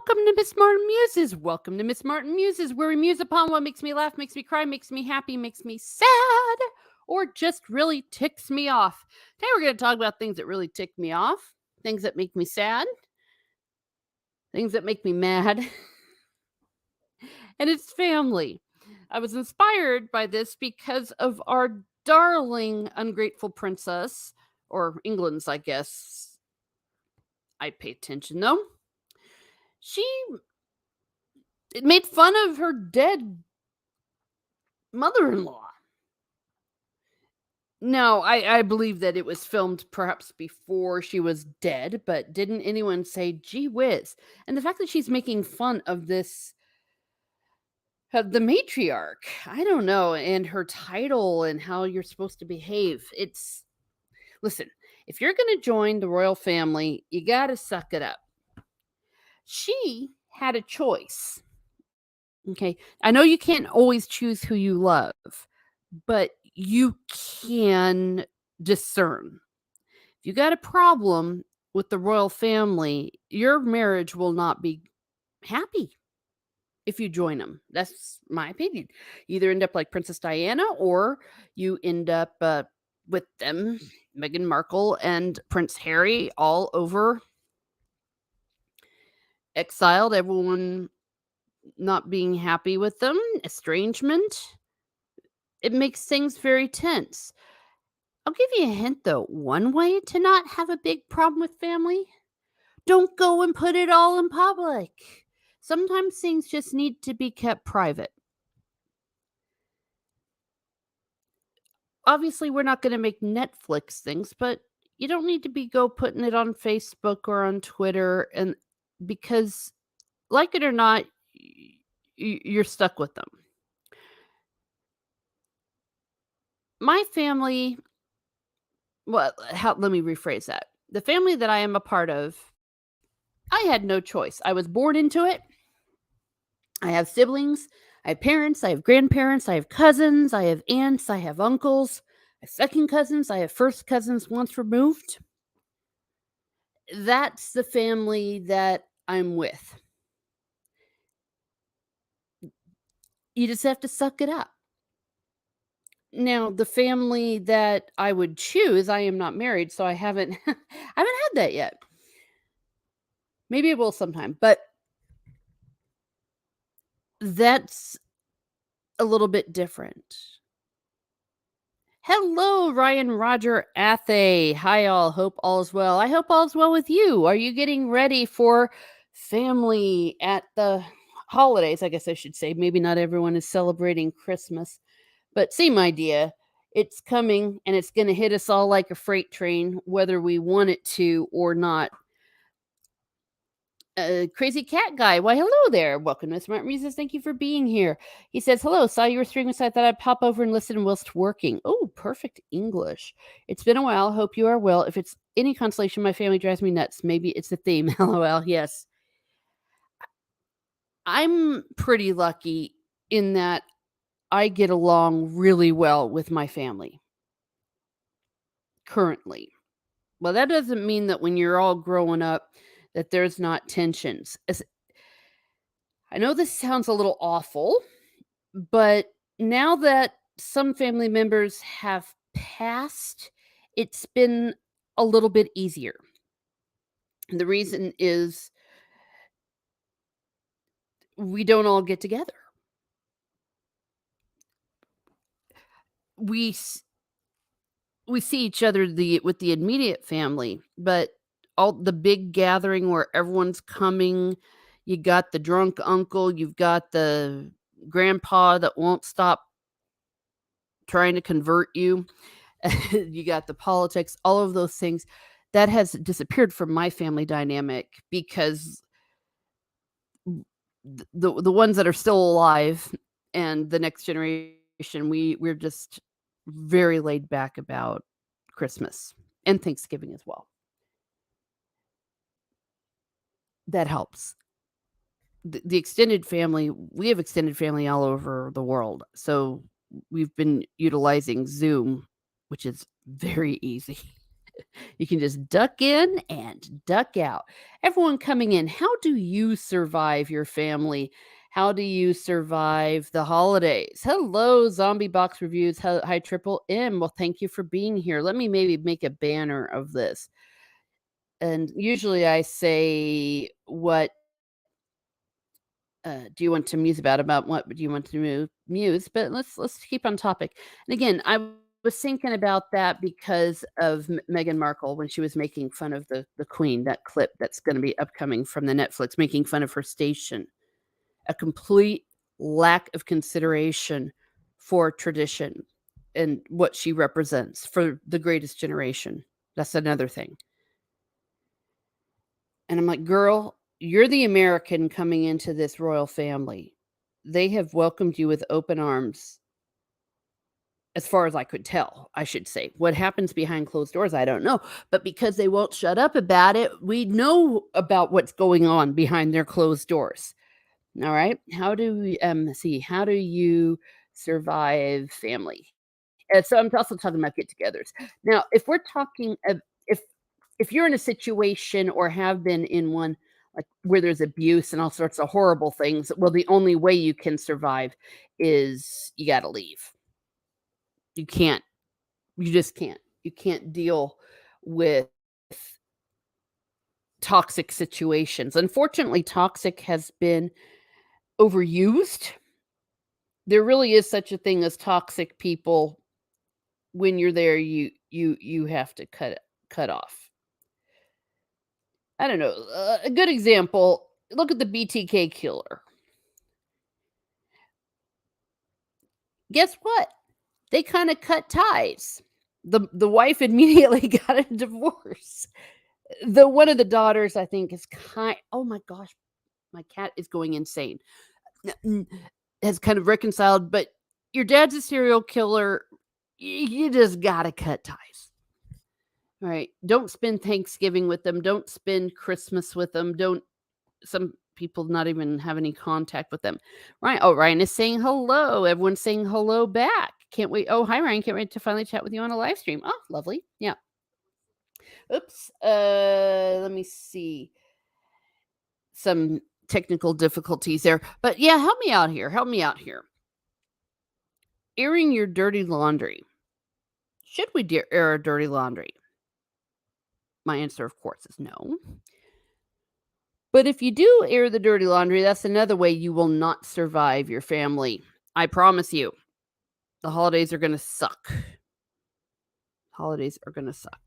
Welcome to Miss Martin Muses. Welcome to Miss Martin Muses, where we muse upon what makes me laugh, makes me cry, makes me happy, makes me sad, or just really ticks me off. Today we're going to talk about things that really tick me off, things that make me sad, things that make me mad, and it's family. I was inspired by this because of our darling ungrateful princess, or England's, I guess. I pay attention though. She made fun of her dead mother-in-law. No, I believe that it was filmed perhaps before she was dead, but didn't anyone say, "Gee whiz." And the fact that she's making fun of this the matriarch, I don't know, and her title and how you're supposed to behave. Listen, if you're going to join the royal family, you got to suck it up. She had a choice. Okay. I know you can't always choose who you love, but you can discern. If you got a problem with the royal family, your marriage will not be happy if you join them. That's my opinion. You either end up like Princess Diana or you end up with them, Meghan Markle and Prince Harry, all over, exiled, everyone not being happy with them, estrangement. It makes things very tense. I'll give you a hint though. One way to not have a big problem with family: don't go and put it all in public. Sometimes things just need to be kept private. Obviously, we're not going to make Netflix things, but you don't need to be go putting it on Facebook or on Twitter, and because, like it or not, you're stuck with them. My family, well, let me rephrase that. The family that I am a part of, I had no choice. I was born into it. I have siblings, I have parents, I have grandparents, I have cousins, I have aunts, I have uncles, I have second cousins, I have first cousins once removed. That's the family that I'm with. You just have to suck it up. Now, the family that I would choose, I am not married, so I haven't I haven't had that yet. Maybe I will sometime, but that's a little bit different. Hello, Ryan Roger Athay. Hi, all. Hope all is well. I hope all is well with you. Are you getting ready for family at the holidays? I guess I should say. Maybe not everyone is celebrating Christmas, but same idea. It's coming and it's going to hit us all like a freight train, whether we want it to or not. Crazy cat guy. Why, hello there. Welcome to Smart Muses. Thank you for being here. He says, hello, saw you were streaming, so I thought I'd pop over and listen whilst working. Oh, perfect English. It's been a while. Hope you are well. If it's any consolation, my family drives me nuts. Maybe it's the theme. LOL. Yes. I'm pretty lucky in that I get along really well with my family currently. Well, that doesn't mean that when you're all growing up that there's not tensions. I know this sounds a little awful, but now that some family members have passed, it's been a little bit easier. And the reason is we don't all get together. We see each other with the immediate family, but all the big gathering where everyone's coming, you got the drunk uncle, you've got the grandpa that won't stop trying to convert you. You got the politics, all of those things. That has disappeared from my family dynamic because the ones that are still alive and the next generation, we're just very laid back about Christmas and Thanksgiving as well. That helps. The extended family, we have extended family all over the world. So we've been utilizing Zoom, which is very easy. You can just duck in and duck out. Everyone coming in, how do you survive your family? How do you survive the holidays? Hello, Zombie Box Reviews. Hi, Triple M. Well, thank you for being here. Let me maybe make a banner of this. And usually I say, what do you want to muse about? About what do you want to muse? But let's keep on topic. And again, I was thinking about that because of Meghan Markle when she was making fun of the Queen. That clip that's going to be upcoming from the Netflix, making fun of her station. A complete lack of consideration for tradition and what she represents for the greatest generation. That's another thing. And I'm like, "Girl, you're the American coming into this royal family. They have welcomed you with open arms, as far as I could tell, I should say. What happens behind closed doors, I don't know. But because they won't shut up about it, we know about what's going on behind their closed doors. All right? How do we see, how do you survive family? And so I'm also talking about get-togethers. Now, if we're talking of if you're in a situation or have been in one, like, where there's abuse and all sorts of horrible things, well, the only way you can survive is you gotta leave. You can't you just can't. You can't deal with toxic situations. Unfortunately, toxic has been overused. There really is such a thing as toxic people. When you're there, you have to cut off. I don't know, a good example, look at the BTK killer. Guess what? They kinda cut ties. The wife immediately got a divorce. The one of the daughters, I think, is oh my gosh, my cat is going insane. N Has kind of reconciled, but your dad's a serial killer, you just gotta cut ties. Right? Don't spend Thanksgiving with them, don't spend Christmas with them, don't some people not even have any contact with them. Right. Oh, Ryan is saying hello. Everyone's saying hello back. Can't wait. Oh, hi, Ryan. Can't wait to finally chat with you on a live stream. Oh, lovely. Yeah. Oops. Let me see. Some technical difficulties there. But yeah, help me out here. Help me out here. Airing your dirty laundry. Should we air our dirty laundry? My answer, of course, is no. But if you do air the dirty laundry, that's another way you will not survive your family. I promise you. The holidays are gonna suck. Holidays are gonna suck.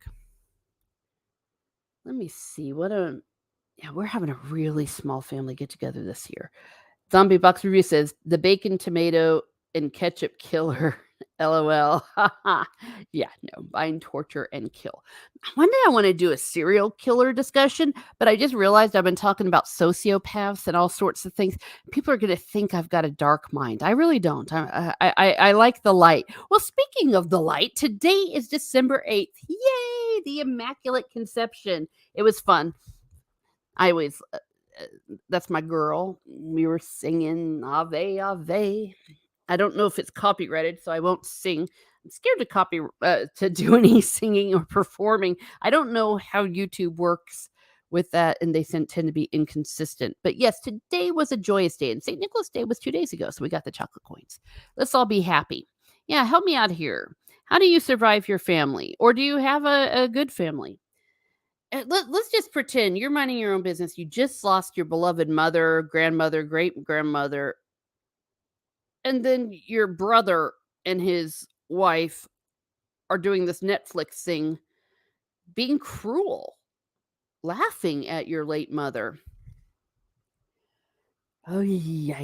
Let me see, yeah, we're having a really small family get together this year. Zombie Box Review says, "The bacon, tomato, and ketchup killer." LOL. Yeah, no, find, torture, and kill. One day I wanna do a serial killer discussion, but I just realized I've been talking about sociopaths and all sorts of things. People are gonna think I've got a dark mind. I really don't. I like the light. Well, speaking of the light, today is December 8th. Yay! The Immaculate Conception. It was fun. I always that's my girl. We were singing Ave, Ave. I don't know if it's copyrighted, so I won't sing. I'm scared to do any singing or performing. I don't know how YouTube works with that, and they tend to be inconsistent. But yes, today was a joyous day, and St. Nicholas Day was 2 days ago, so we got the chocolate coins. Let's all be happy. Yeah, help me out here. How do you survive your family? Or do you have a good family? Let's just pretend you're minding your own business. You just lost your beloved mother, grandmother, great grandmother, and then your brother and his wife are doing this Netflix thing, being cruel, laughing at your late mother. Oh, yeah,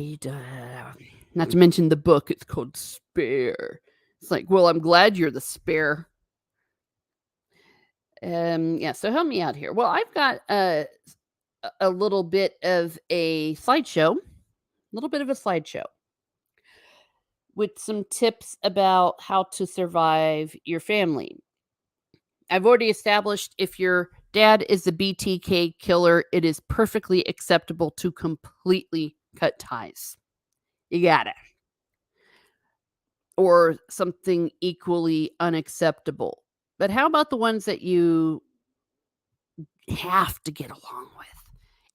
not to mention the book, it's called Spare. It's like, well, I'm glad you're the spare. Yeah, so help me out here. Well, I've got a little bit of a slideshow, with some tips about how to survive your family. I've already established if your dad is the BTK killer, it is perfectly acceptable to completely cut ties. You got it. Or something equally unacceptable. But how about the ones that you have to get along with?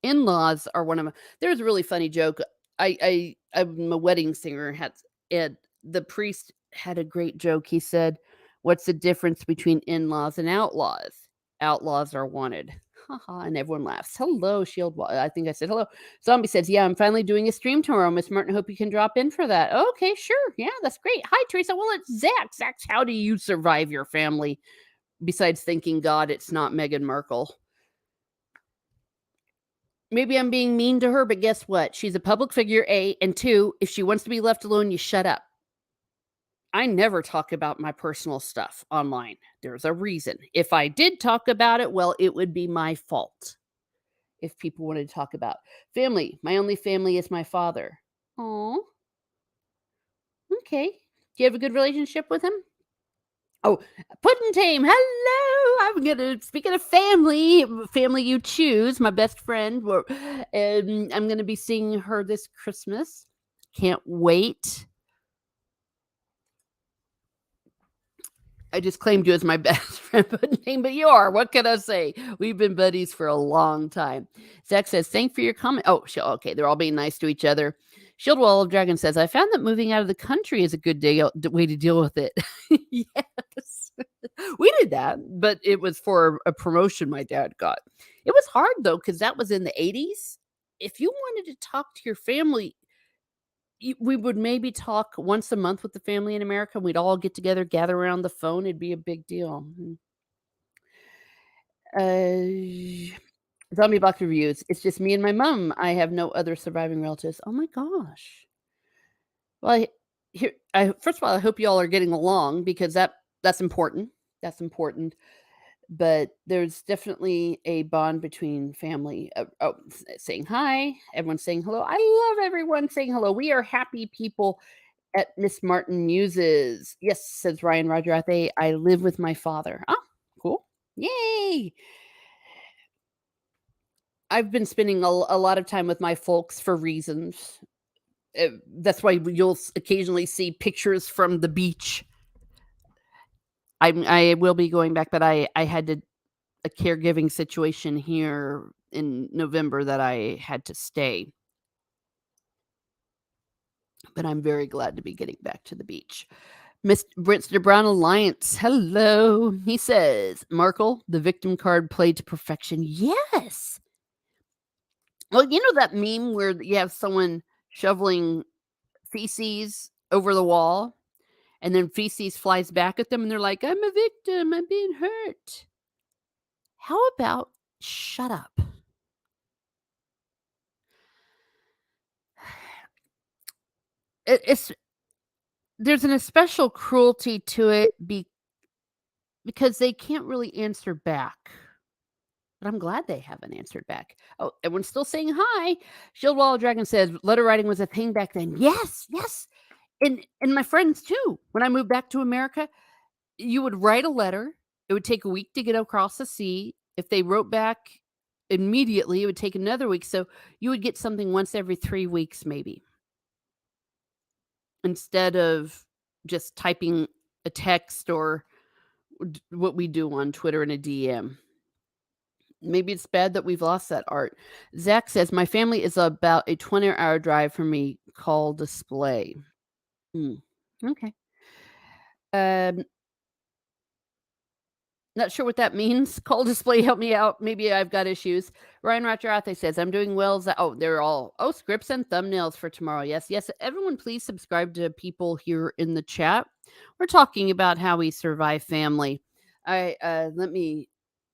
In-laws are one of my there's a really funny joke. I'm a wedding singer, had and the priest had a great joke. He said, "What's the difference between in-laws and outlaws? Outlaws are wanted." Ha ha, and everyone laughs. "Hello, Shield Wa" I think I said, "Hello." Zombie says, "Yeah, I'm finally doing a stream tomorrow, Miss Martin. Hope you can drop in for that." "Okay, sure. Yeah, that's great. Hi, Teresa. Well, it's Zach. Zach, how do you survive your family besides thanking God it's not Meghan Markle?" Maybe I'm being mean to her, but guess what? She's a public figure, A, and 2, if she wants to be left alone, you shut up. I never talk about my personal stuff online. There's a reason. If I did talk about it, well, it would be my fault if people wanted to talk about family. My only family is my father. Oh, okay. Do you have a good relationship with him? Oh, Puddin' Tame, hello. I'm gonna speaking of family, family you choose, my best friend. I'm gonna be seeing her this Christmas. Can't wait. I just claimed you as my best friend, but you are. What can I say? We've been buddies for a long time. Zach says, "Thank for your comment." Oh, okay. They're all being nice to each other. Shield Wall of Dragon says, "I found that moving out of the country is a good way to deal with it." Yes, we did that, but it was for a promotion my dad got. It was hard though because that was in the '80s. If you wanted to talk to your family, we would maybe talk once a month with the family in America. We'd all get together, gather around the phone. It'd be a big deal. Uh, Zombie box reviews. It's just me and my mom. I have no other surviving relatives. Oh my gosh. Well, first of all, I hope you all are getting along because that's important. That's important. But there's definitely a bond between family. Saying hi, everyone saying hello. I love everyone saying hello. We are happy people at Miss Martin Muses. Yes, says Ryan Rogerathe. I live with my father. Ah, cool. Yay. I've been spending a lot of time with my folks for reasons. That's why you'll occasionally see pictures from the beach. I will be going back, but I had a caregiving situation here in November that I had to stay. But I'm very glad to be getting back to the beach. Mr. Brown Alliance, hello. He says, Markle, the victim card played to perfection. Yes. Well, you know that meme where you have someone shoveling feces over the wall and then feces flies back at them and they're like, I'm a victim. I'm being hurt. How about shut up? It's there's an especial cruelty to it because they can't really answer back. But I'm glad they haven't answered back. Oh, everyone's still saying hi. Shield Wall of Dragon says letter writing was a thing back then. Yes, yes. And my friends too. When I moved back to America, you would write a letter. It would take a week to get across the sea. If they wrote back immediately, it would take another week. So you would get something once every 3 weeks, maybe, instead of just typing a text or what we do on Twitter in a DM. Maybe it's bad that we've lost that art. Zach says, my family is about a 20-hour drive from me. Call display. Okay. Um, Not sure what that means. Call display, help me out. Maybe I've got issues. Ryan Rogerathe says, I'm doing well. Oh, they're all, scripts and thumbnails for tomorrow. Yes, yes. Everyone, please subscribe to people here in the chat. We're talking about how we survive family. Let me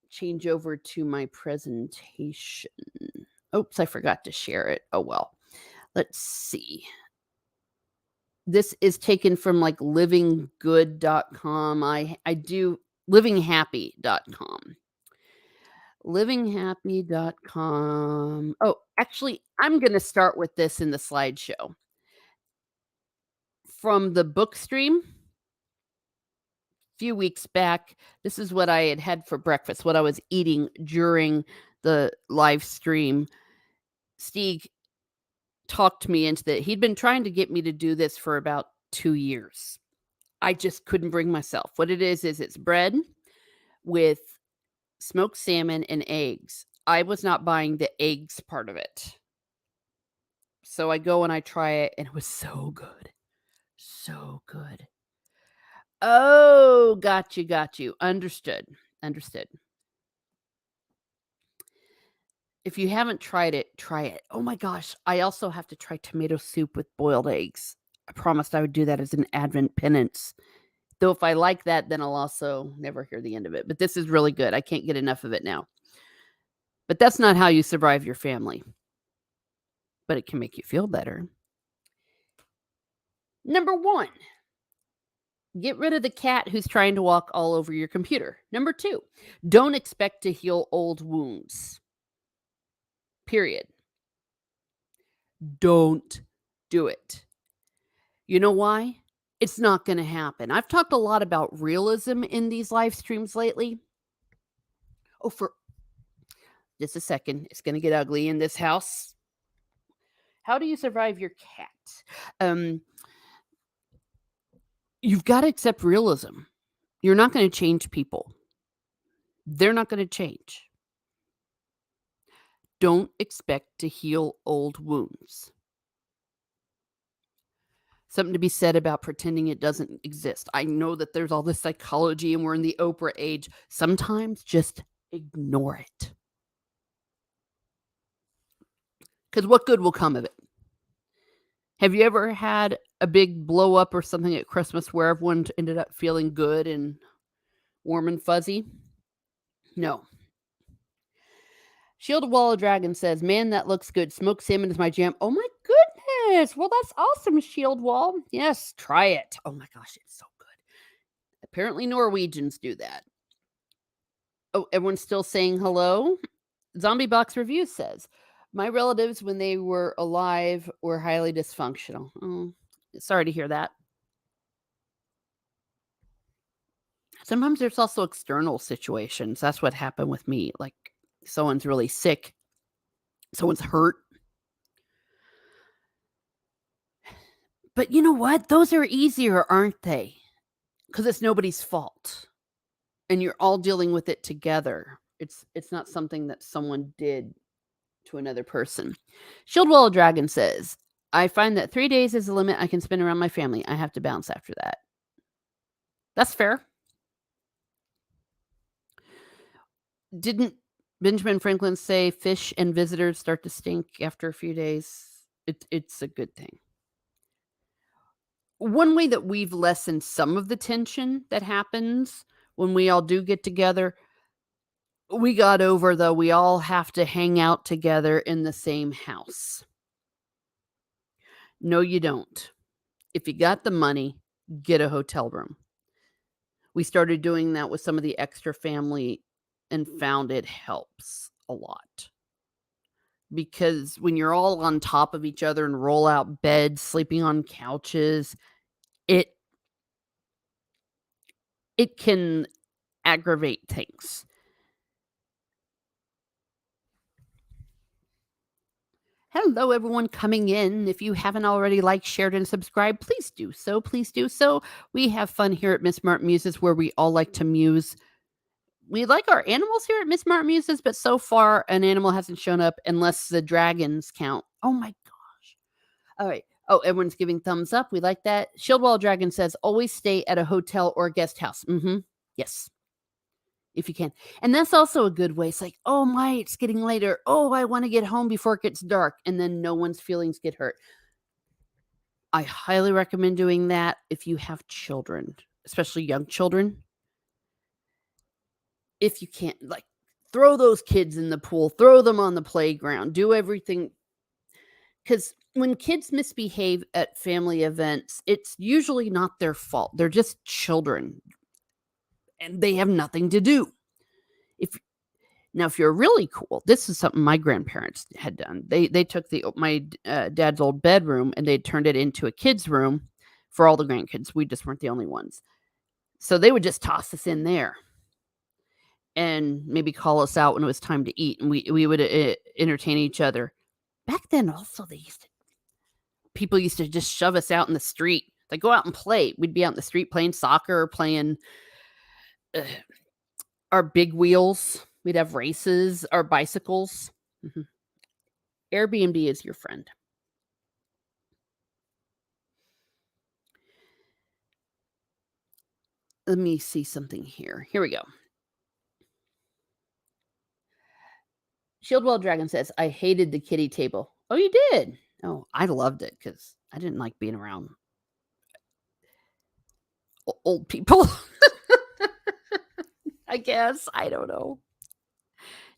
change over to my presentation. Oops, I forgot to share it. Oh, well. Let's see. This is taken from like livinggood.com. I do livinghappy.com. Livinghappy.com. Oh, actually, I'm going to start with this in the slideshow. From the book stream a few weeks back, this is what I had for breakfast, what I was eating during the live stream. Steve talked me into that. He'd been trying to get me to do this for about 2 years. I just couldn't bring myself. What it is it's bread, with smoked salmon and eggs. I was not buying the eggs part of it. So I go and I try it, and it was so good. So good. Oh, got you, got you. Understood. Understood. If you haven't tried it, try it. Oh my gosh, I also have to try tomato soup with boiled eggs. I promised I would do that as an Advent penance. Though if I like that, then I'll also never hear the end of it. But this is really good. I can't get enough of it now. But that's not how you survive your family. But it can make you feel better. Number 1, get rid of the cat who's trying to walk all over your computer. Number 2, don't expect to heal old wounds. Period. Don't do it. You know why? It's not going to happen. I've talked a lot about realism in these live streams lately. Oh, for just a second. It's going to get ugly in this house. How do you survive your cat? You've got to accept realism. You're not going to change people. They're not going to change. Don't expect to heal old wounds. Something to be said about pretending it doesn't exist. I know that there's all this psychology and we're in the Oprah age. Sometimes just ignore it. Because what good will come of it? Have you ever had a big blow up or something at Christmas where everyone ended up feeling good and warm and fuzzy? No. Shielded Wall of Dragon says, man, that looks good. Smoked salmon is my jam. Oh my goodness. Well, that's awesome, Shield Wall. Yes, try it. Oh my gosh, it's so good. Apparently Norwegians do that. Oh, everyone's still saying hello? Zombie Box Review says, my relatives, when they were alive, were highly dysfunctional. Oh, sorry to hear that. Sometimes there's also external situations. That's what happened with me. Like someone's really sick, someone's hurt. But you know what? Those are easier, aren't they? Because it's nobody's fault. And you're all dealing with it together. It's not something that someone did to another person. Shield Wall of Dragon says, I find that 3 days is the limit I can spend around my family. I have to bounce after that. That's fair. Didn't Benjamin Franklin say fish and visitors start to stink after a few days? It's a good thing. One way that we've lessened some of the tension that happens when we all do get together, we got over though we all have to hang out together in the same house. No, you don't. If you got the money, get a hotel room. We started doing that with some of the extra family and found it helps a lot. Because when you're all on top of each other and roll out beds, sleeping on couches, it can aggravate things. Hello, everyone coming in. If you haven't already liked, shared, and subscribed, please do so. Please do so. We have fun here at Miss Mart Muses where we all like to muse. We like our animals here at Miss Mart Muses, but so far an animal hasn't shown up unless the dragons count. Oh my gosh. All right. Oh, everyone's giving thumbs up. We like that. Shield Wall Dragon says, always stay at a hotel or guest house. Yes. If you can. And that's also a good way. It's like, oh my, it's getting later. Oh, I want to get home before it gets dark. And then no one's feelings get hurt. I highly recommend doing that if you have children, especially young children. If you can't, like, throw those kids in the pool, throw them on the playground, do everything. Because when kids misbehave at family events, it's usually not their fault. They're just children and they have nothing to do. If you're really cool, this is something my grandparents had done. They took my dad's old bedroom and they turned it into a kid's room for all the grandkids. We just weren't the only ones. So they would just toss us in there and maybe call us out when it was time to eat. And we would entertain each other. Back then also people used to just shove us out in the street. Like, go out and play. We'd be out in the street playing soccer, playing Our big wheels. We'd have races, our bicycles. Mhm. Airbnb is your friend. Let me see something here. Here we go. Shieldwell Dragon says, I hated the kitty table. Oh, you did? Oh, I loved it because I didn't like being around old people. I guess. I don't know.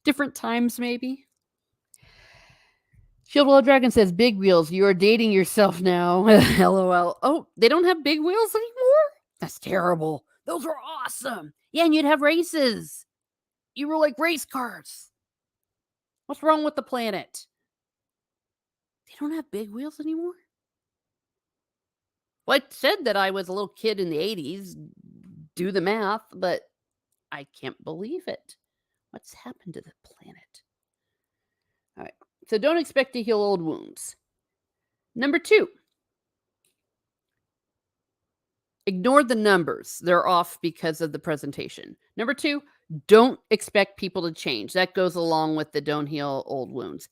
Different times, maybe. Shieldwell Dragon says, big wheels. You are dating yourself now. LOL. Oh, they don't have big wheels anymore? That's terrible. Those were awesome. Yeah, and you'd have races. You were like race cars. What's wrong with the planet? They don't have big wheels anymore? Well, I said that I was a little kid in the 80s. Do the math, but I can't believe it. What's happened to the planet? All right. So don't expect to heal old wounds. Number 2, ignore the numbers. They're off because of the presentation. Number 2, don't expect people to change. That goes along with the don't heal old wounds.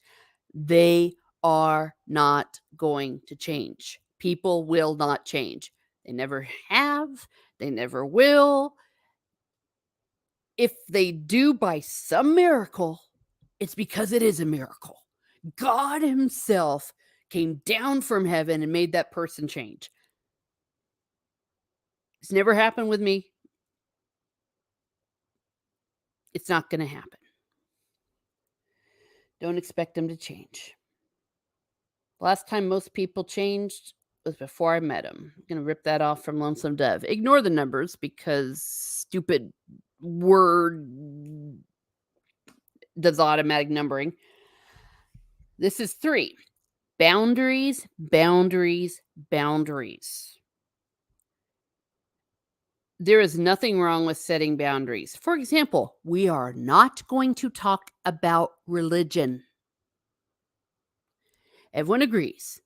They are not going to change. People will not change. They never have. They never will. If they do by some miracle, it's because it is a miracle. God himself came down from heaven and made that person change. It's never happened with me. It's not going to happen. Don't expect them to change. Last time most people changed was before I met him. I'm going to rip that off from Lonesome Dove. Ignore the numbers because stupid word does automatic numbering. This is 3. Boundaries, boundaries, boundaries. There is nothing wrong with setting boundaries. For example, we are not going to talk about religion. Everyone agrees.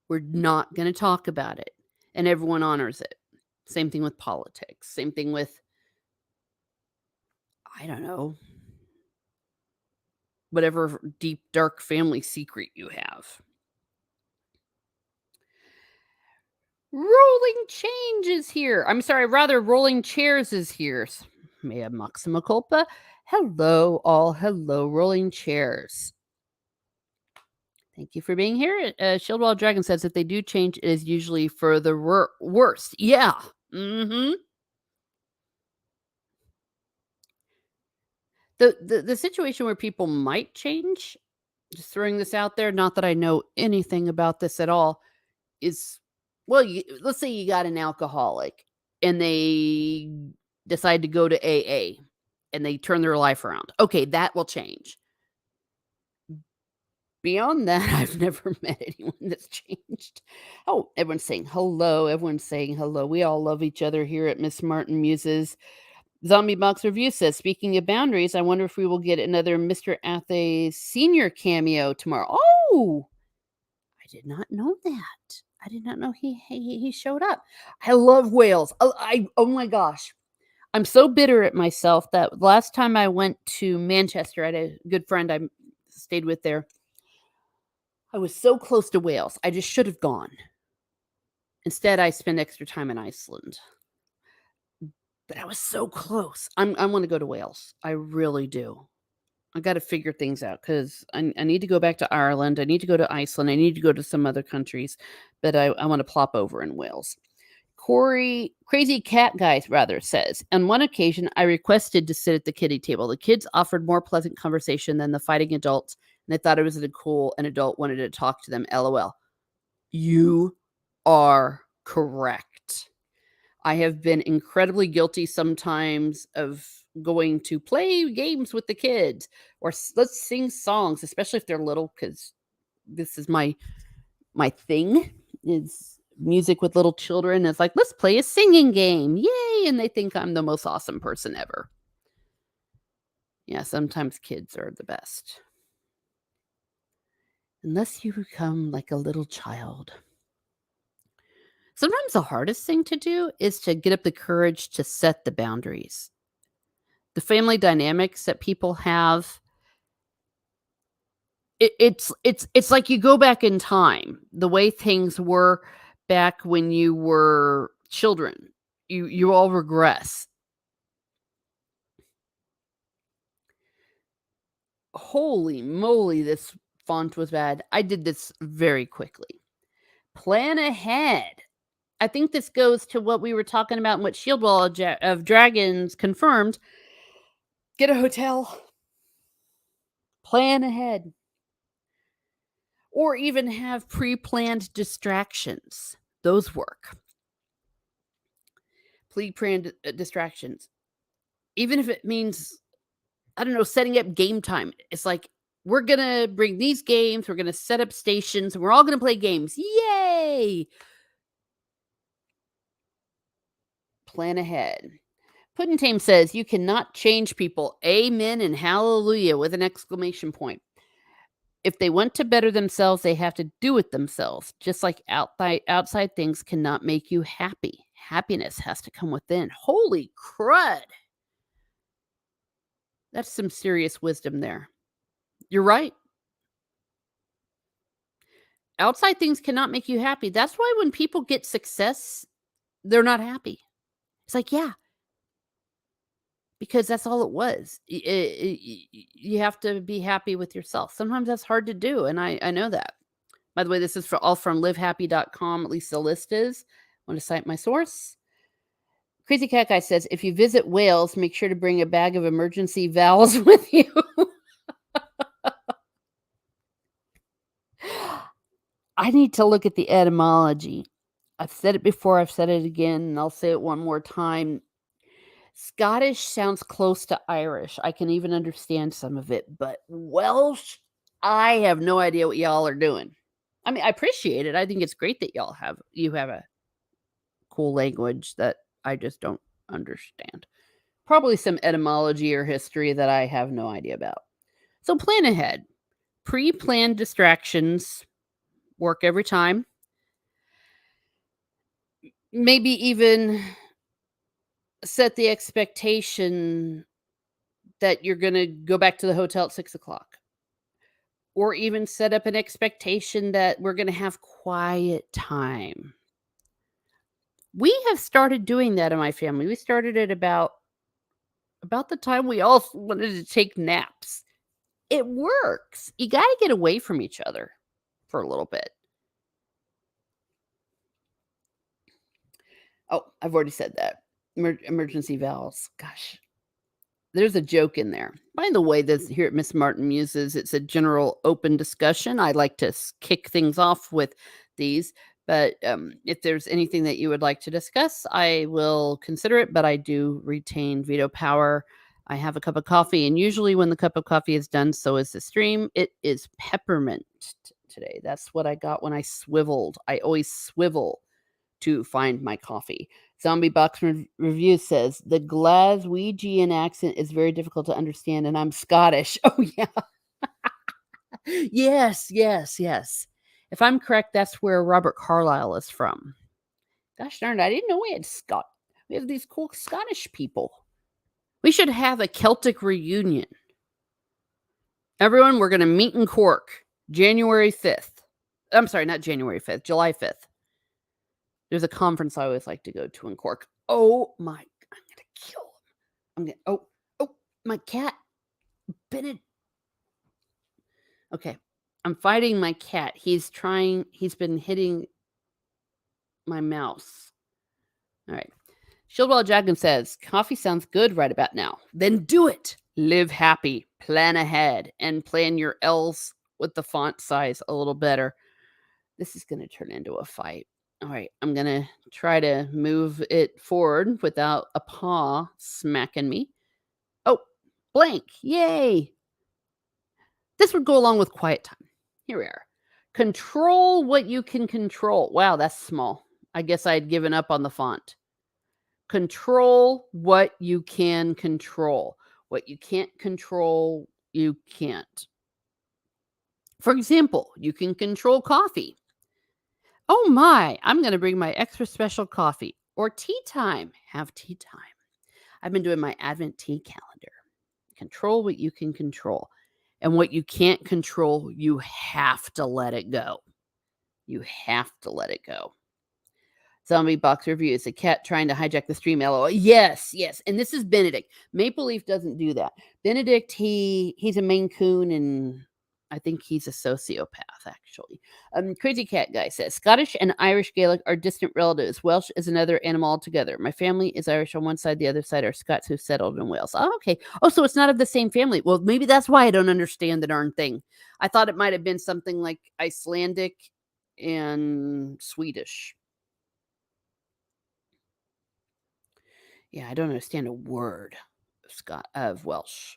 We're not going to talk about it, and everyone honors it. Same thing with politics. Same thing with, I don't know, whatever deep, dark family secret you have. Rolling change is here. I'm sorry, rather, rolling chairs is here. Mea maxima culpa. Hello, all. Hello, rolling chairs. Thank you for being here. Shieldwall Dragon says if they do change, it is usually for the worst. Yeah. Mm-hmm. The situation where people might change, just throwing this out there, not that I know anything about this at all, is, well, let's say you got an alcoholic and they decide to go to AA and they turn their life around. Okay, that will change. Beyond that, I've never met anyone that's changed. Oh, everyone's saying hello. Everyone's saying hello. We all love each other here at Miss Martin Muses. Zombie Box Review says, speaking of boundaries, I wonder if we will get another Mr. Athay Senior cameo tomorrow. Oh, I did not know that. I did not know he showed up. I love whales. Oh my gosh. I'm so bitter at myself that last time I went to Manchester, I had a good friend I stayed with there. I was so close to Wales. I just should have gone. Instead, I spent extra time in Iceland. But I was so close. I want to go to Wales. I really do. I got to figure things out because I need to go back to Ireland. I need to go to Iceland. I need to go to some other countries, but I want to plop over in Wales. Corey, Crazy Cat Guy, rather, says, on one occasion, I requested to sit at the kiddie table. The kids offered more pleasant conversation than the fighting adults, and they thought it was cool. An adult wanted to talk to them. LOL. You are correct. I have been incredibly guilty sometimes of going to play games with the kids or let's sing songs, especially if they're little, because this is my thing is music with little children. It's like, let's play a singing game. Yay. And they think I'm the most awesome person ever. Yeah, sometimes kids are the best. Unless you become like a little child. Sometimes the hardest thing to do is to get up the courage to set the boundaries. the family dynamics that people have, it's like you go back in time, the way things were back when you were children. You all regress. Holy moly, this font was bad. I did this very quickly. Plan ahead. I think this goes to what we were talking about and what Shield Wall of Dragons confirmed. Get a hotel. Plan ahead. Or even have pre-planned distractions. Those work. Pre-planned distractions. Even if it means, I don't know, setting up game time. It's like, we're going to bring these games. We're going to set up stations. And we're all going to play games. Yay! Plan ahead. Puddin' Tame says, you cannot change people. Amen and hallelujah with an exclamation point. If they want to better themselves, they have to do it themselves. Just like outside things cannot make you happy. Happiness has to come within. Holy crud. That's some serious wisdom there. You're right. Outside things cannot make you happy. That's why when people get success, they're not happy. It's like, yeah, because that's all it was. You have to be happy with yourself. Sometimes that's hard to do, and I know that. By the way, this is all from livehappy.com, at least the list is. I want to cite my source. Crazy Cat Guy says, if you visit Wales, make sure to bring a bag of emergency vowels with you. I need to look at the etymology. I've said it before, I've said it again, and I'll say it one more time. Scottish sounds close to Irish. I can even understand some of it, but Welsh, I have no idea what y'all are doing. I mean, I appreciate it. I think it's great that you have a cool language that I just don't understand. Probably some etymology or history that I have no idea about. So plan ahead. Pre-planned distractions work every time. Maybe even set the expectation that you're going to go back to the hotel at 6:00. Or even set up an expectation that we're going to have quiet time. We have started doing that in my family. We started at about the time we all wanted to take naps. It works. You got to get away from each other for a little bit. Oh, I've already said that. Emergency valves. Gosh, there's a joke in there. By the way, this here at Miss Martin Muses, it's a general open discussion. I like to kick things off with these, but if there's anything that you would like to discuss, I will consider it, but I do retain veto power. I have a cup of coffee, and usually when the cup of coffee is done, so is the stream. It is peppermint today. That's what I got when I swiveled. I always swivel to find my coffee. Zombie Box Review says, the Glaswegian accent is very difficult to understand, and I'm Scottish. Oh, yeah. Yes. If I'm correct, that's where Robert Carlyle is from. Gosh darn it, I didn't know we have these cool Scottish people. We should have a Celtic reunion. Everyone, we're going to meet in Cork, January 5th. I'm sorry, not January 5th, July 5th. There's a conference I always like to go to in Cork. Oh my, I'm going to kill him. Oh, my cat. Bennett. Okay, I'm fighting my cat. He's been hitting my mouse. All right. Shieldwall Dragon says, coffee sounds good right about now. Then do it. Live happy, plan ahead, and plan your L's with the font size a little better. This is going to turn into a fight. All right, I'm going to try to move it forward without a paw smacking me. Oh, blank. Yay. This would go along with quiet time. Here we are. Control what you can control. Wow, that's small. I guess I had given up on the font. Control what you can control. What you can't control, you can't. For example, you can control coffee. Oh my, I'm going to bring my extra special coffee. Or tea time. Have tea time. I've been doing my Advent tea calendar. Control what you can control. And what you can't control, you have to let it go. You have to let it go. Zombie box reviews. A cat trying to hijack the stream. LOL. Yes, yes. And this is Benedict. Maple Leaf doesn't do that. Benedict, he's a Maine Coon, and I think he's a sociopath, actually. Crazy Cat Guy says Scottish and Irish Gaelic are distant relatives. Welsh is another animal altogether. My family is Irish on one side, the other side are Scots who settled in Wales. Oh, okay. Oh, so it's not of the same family. Well, maybe that's why I don't understand the darn thing. I thought it might have been something like Icelandic and Swedish. Yeah, I don't understand a word of Welsh.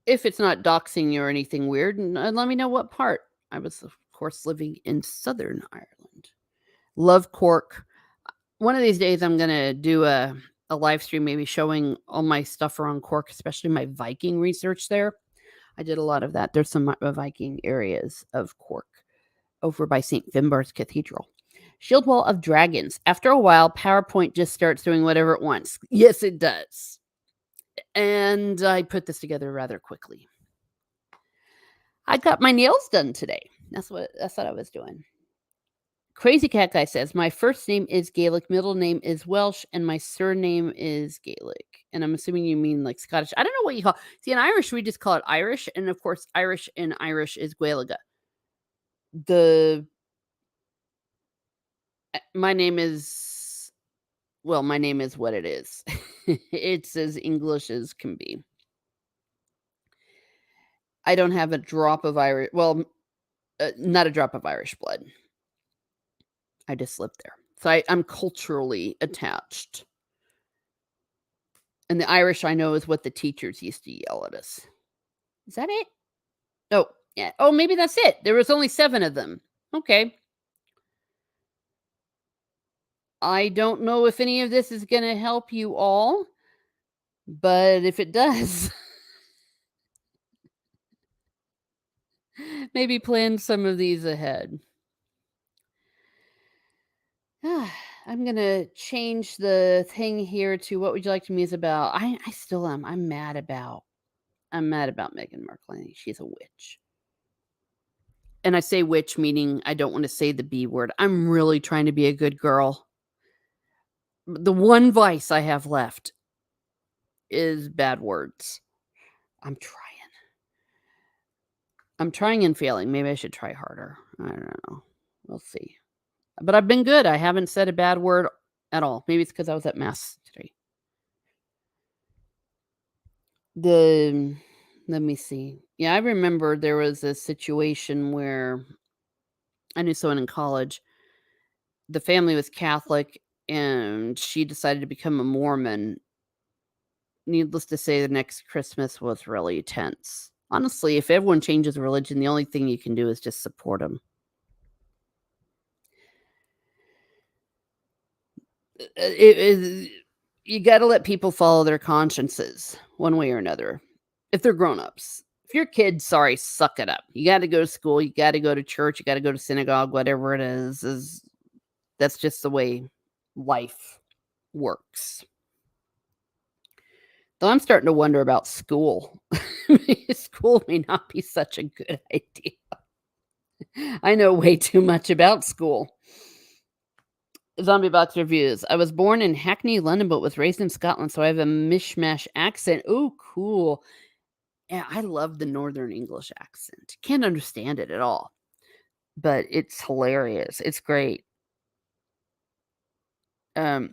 If it's not doxing you or anything weird, let me know what part. I was, of course, living in Southern Ireland. Love Cork. One of these days, I'm gonna do a live stream, maybe showing all my stuff around Cork, especially my Viking research there. I did a lot of that. There's some Viking areas of Cork over by St. Finbarr's Cathedral. Shield Wall of Dragons. After a while, PowerPoint just starts doing whatever it wants. Yes, it does. And I put this together rather quickly. I got my nails done today. That's what I was doing. Crazy Cat Guy says, my first name is Gaelic, middle name is Welsh, and my surname is Gaelic. And I'm assuming you mean like Scottish. I don't know what you call it. See, in Irish, we just call it Irish. And of course, Irish in Irish is Gaeilge. My name is what it is. It's as English as can be. I don't have a drop of Irish. Well, not a drop of Irish blood. I just lived there. So I'm culturally attached. And the Irish, I know, is what the teachers used to yell at us. Is that it? Oh, yeah. Oh, maybe that's it. There was only 7 of them. Okay. I don't know if any of this is going to help you all, but if it does, maybe plan some of these ahead. I'm going to change the thing here to what would you like to muse about? I still am. I'm mad about Meghan Markle. I think she's a witch. And I say witch meaning I don't want to say the B word. I'm really trying to be a good girl. The one vice I have left is bad words. I'm trying and failing. Maybe I should try harder. I don't know. We'll see. But I've been good. I haven't said a bad word at all. Maybe it's because I was at mass today. Let me see. Yeah, I remember there was a situation where I knew someone in college. The family was Catholic, and she decided to become a Mormon. Needless to say, the next Christmas was really tense. Honestly, if everyone changes religion, the only thing you can do is just support them. You got to let people follow their consciences one way or another. If they're grown-ups. If you're kids, sorry, suck it up. You got to go to school. You got to go to church. You got to go to synagogue, whatever it is. That's just the way life works. Though I'm starting to wonder about school. School may not be such a good idea. I know way too much about school. Zombie Box Reviews. I was born in Hackney, London, but was raised in Scotland, so I have a mishmash accent. Oh, cool. Yeah, I love the Northern English accent. Can't understand it at all, but it's hilarious. It's great. When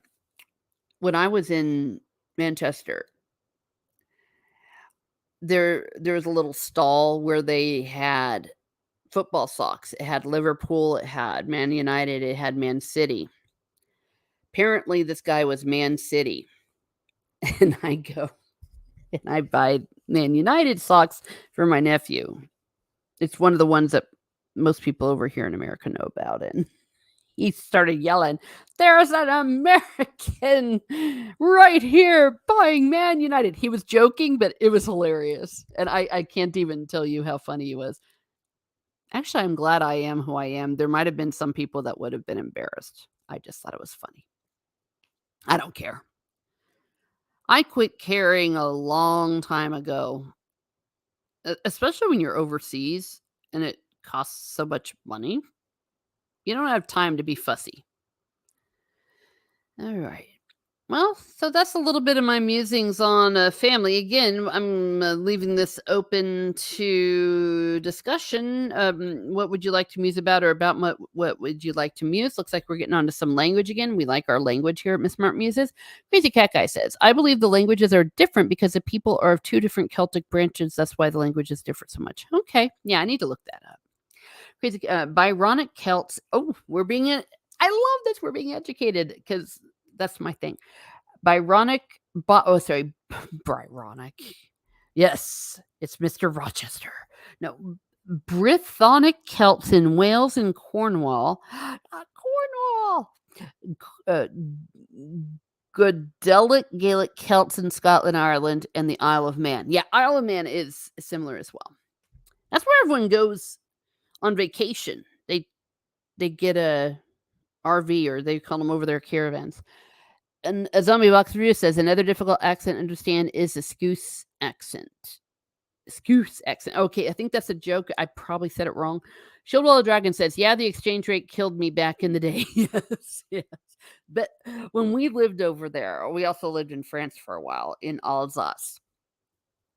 I was in Manchester, there was a little stall where they had football socks. It had Liverpool, it had Man United, it had Man City. Apparently, this guy was Man City. And I go and I buy Man United socks for my nephew. It's one of the ones that most people over here in America know about. And he started yelling, "There's an American right here buying Man United." He was joking, but it was hilarious. And I can't even tell you how funny he was. Actually, I'm glad I am who I am. There might have been some people that would have been embarrassed. I just thought it was funny. I don't care. I quit caring a long time ago, especially when you're overseas and it costs so much money. You don't have time to be fussy. All right. Well, so that's a little bit of my musings on family. Again, I'm leaving this open to discussion. What would you like to muse about, or about what would you like to muse? Looks like we're getting onto some language again. We like our language here at Miss Smart Muses. Crazy Cat Guy says, I believe the languages are different because the people are of two different Celtic branches. That's why the language is different so much. Okay. Yeah, I need to look that up. Crazy Byronic Celts. Oh, I love this. We're being educated because that's my thing. Byronic, oh, sorry, Byronic. Yes, it's Mr. Rochester. No, Brythonic Celts in Wales and Cornwall. Not Cornwall. Uh, Goodelic Gaelic Celts in Scotland, Ireland, and the Isle of Man. Yeah, Isle of Man is similar as well. That's where everyone goes on vacation. They get a RV, or they call them over their caravans. And a zombie box review says another difficult accent to understand is the Scouse accent. Scouse accent. Okay, I think that's a joke. I probably said it wrong. Shieldwall Dragon says, yeah, the exchange rate killed me back in the day. Yes, yes. But when we lived over there, we also lived in France for a while, in Alsace.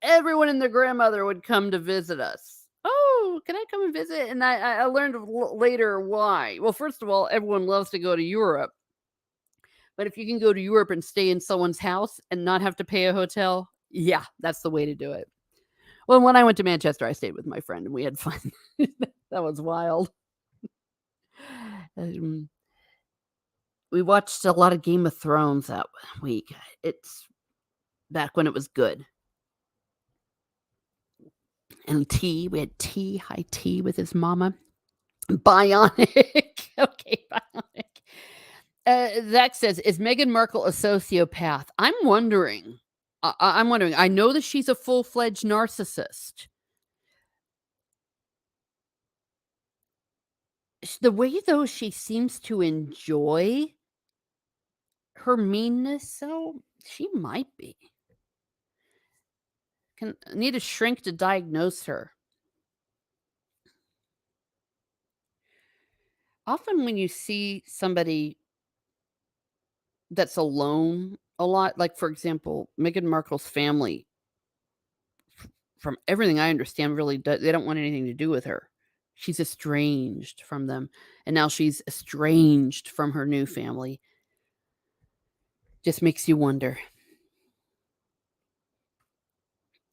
Everyone and their grandmother would come to visit us. Oh, can I come and visit? And I learned later why. Well, first of all, everyone loves to go to Europe. But if you can go to Europe and stay in someone's house and not have to pay a hotel, yeah, that's the way to do it. Well, when I went to Manchester, I stayed with my friend and we had fun. That was wild. We watched a lot of Game of Thrones that week. It's back when it was good. And tea, we had tea, high tea with his mama. Bionic. Okay, Bionic. Zach says, is Meghan Markle a sociopath? I'm wondering. I'm wondering. I know that she's a full-fledged narcissist. The way, though, she seems to enjoy her meanness, so she might be. Need a shrink to diagnose her. Often when you see somebody that's alone a lot, like, for example, Meghan Markle's family, from everything I understand, really they don't want anything to do with her. She's estranged from them, and now she's estranged from her new family. Just makes you wonder.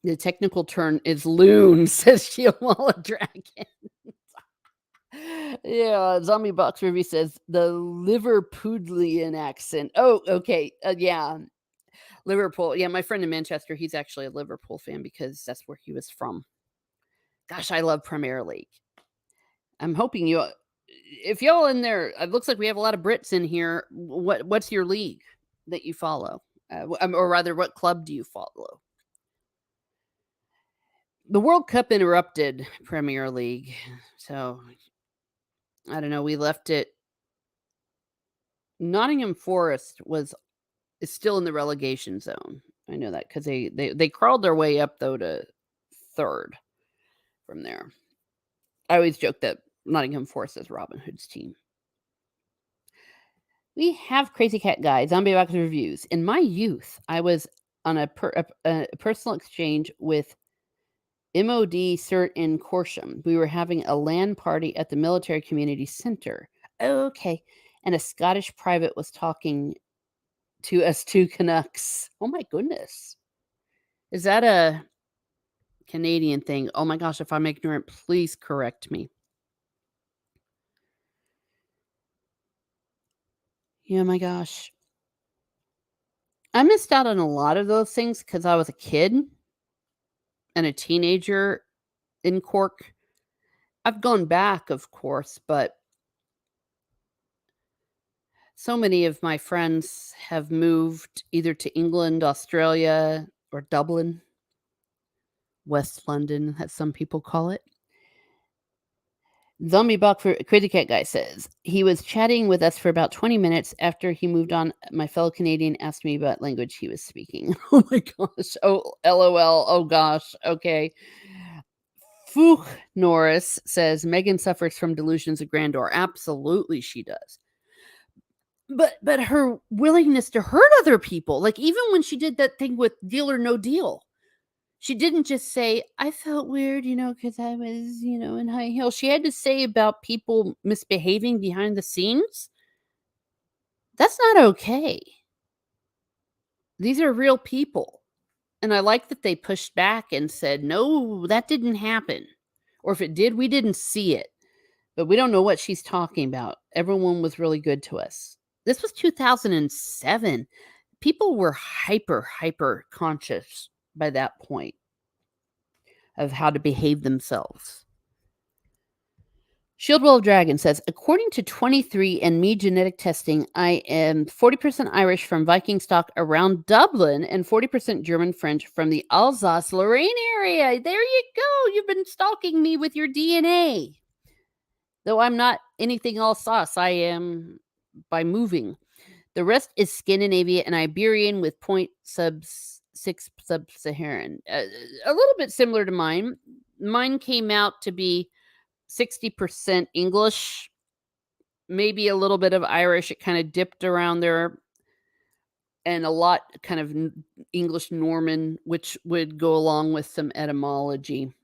The technical term is loon, says Shiawala Dragon. Yeah, Zombie Box Review says the Liverpudlian accent. Oh, okay. Yeah. Liverpool. Yeah, my friend in Manchester, he's actually a Liverpool fan because that's where he was from. Gosh, I love Premier League. I'm hoping if y'all in there, it looks like we have a lot of Brits in here. What's your league that you follow? Or rather, what club do you follow? The World Cup interrupted Premier League, so I don't know. We left it. Nottingham Forest is still in the relegation zone. I know that because they crawled their way up though to third from there. I always joke that Nottingham Forest is Robin Hood's team. We have Crazy Cat Guy, Zombie Box Reviews. In my youth, I was on a personal exchange with MOD Cert in Corsham. We were having a LAN party at the Military Community Center. Oh, okay. And a Scottish private was talking to us two Canucks. Oh my goodness. Is that a Canadian thing? Oh my gosh, if I'm ignorant, please correct me. Yeah, my gosh. I missed out on a lot of those things because I was a kid and a teenager in Cork. I've gone back, of course, but so many of my friends have moved either to England, Australia, or Dublin, West London, as some people call it. Zombie Buck for Crazy Cat Guy says he was chatting with us for about 20 minutes. After he moved on, my fellow Canadian asked me what language he was speaking. Oh my gosh. Oh, LOL. Oh gosh. Okay. Fook Norris says Megan suffers from delusions of grandeur. Absolutely, she does. But her willingness to hurt other people, like even when she did that thing with Deal or No Deal, she didn't just say, "I felt weird, because I was, in high heels." She had to say about people misbehaving behind the scenes. That's not okay. These are real people. And I like that they pushed back and said, "No, that didn't happen." Or if it did, we didn't see it. But we don't know what she's talking about. Everyone was really good to us. This was 2007. People were hyper conscious by that point of how to behave themselves. Shieldwell Dragon says, according to 23andMe genetic testing, I am 40% Irish from Viking stock around Dublin and 40% German French from the Alsace-Lorraine area. There you go. You've been stalking me with your DNA. Though I'm not anything Alsace, I am by moving. The rest is Scandinavian and Iberian with 0.6 sub-Saharan. A little bit similar to mine. Mine came out to be 60% English, maybe a little bit of Irish. It kind of dipped around there, and a lot kind of English Norman, which would go along with some etymology.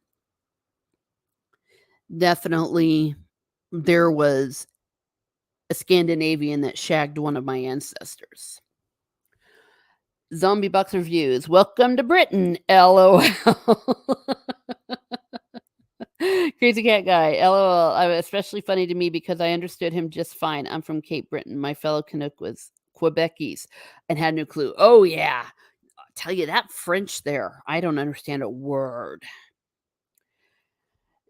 Definitely, there was a Scandinavian that shagged one of my ancestors. Zombie Box Reviews. Welcome to Britain, LOL. Crazy Cat Guy, LOL. Especially funny to me because I understood him just fine. I'm from Cape Breton. My fellow Canuck was Quebecese and had no clue. Oh, yeah. I'll tell you, that French there, I don't understand a word.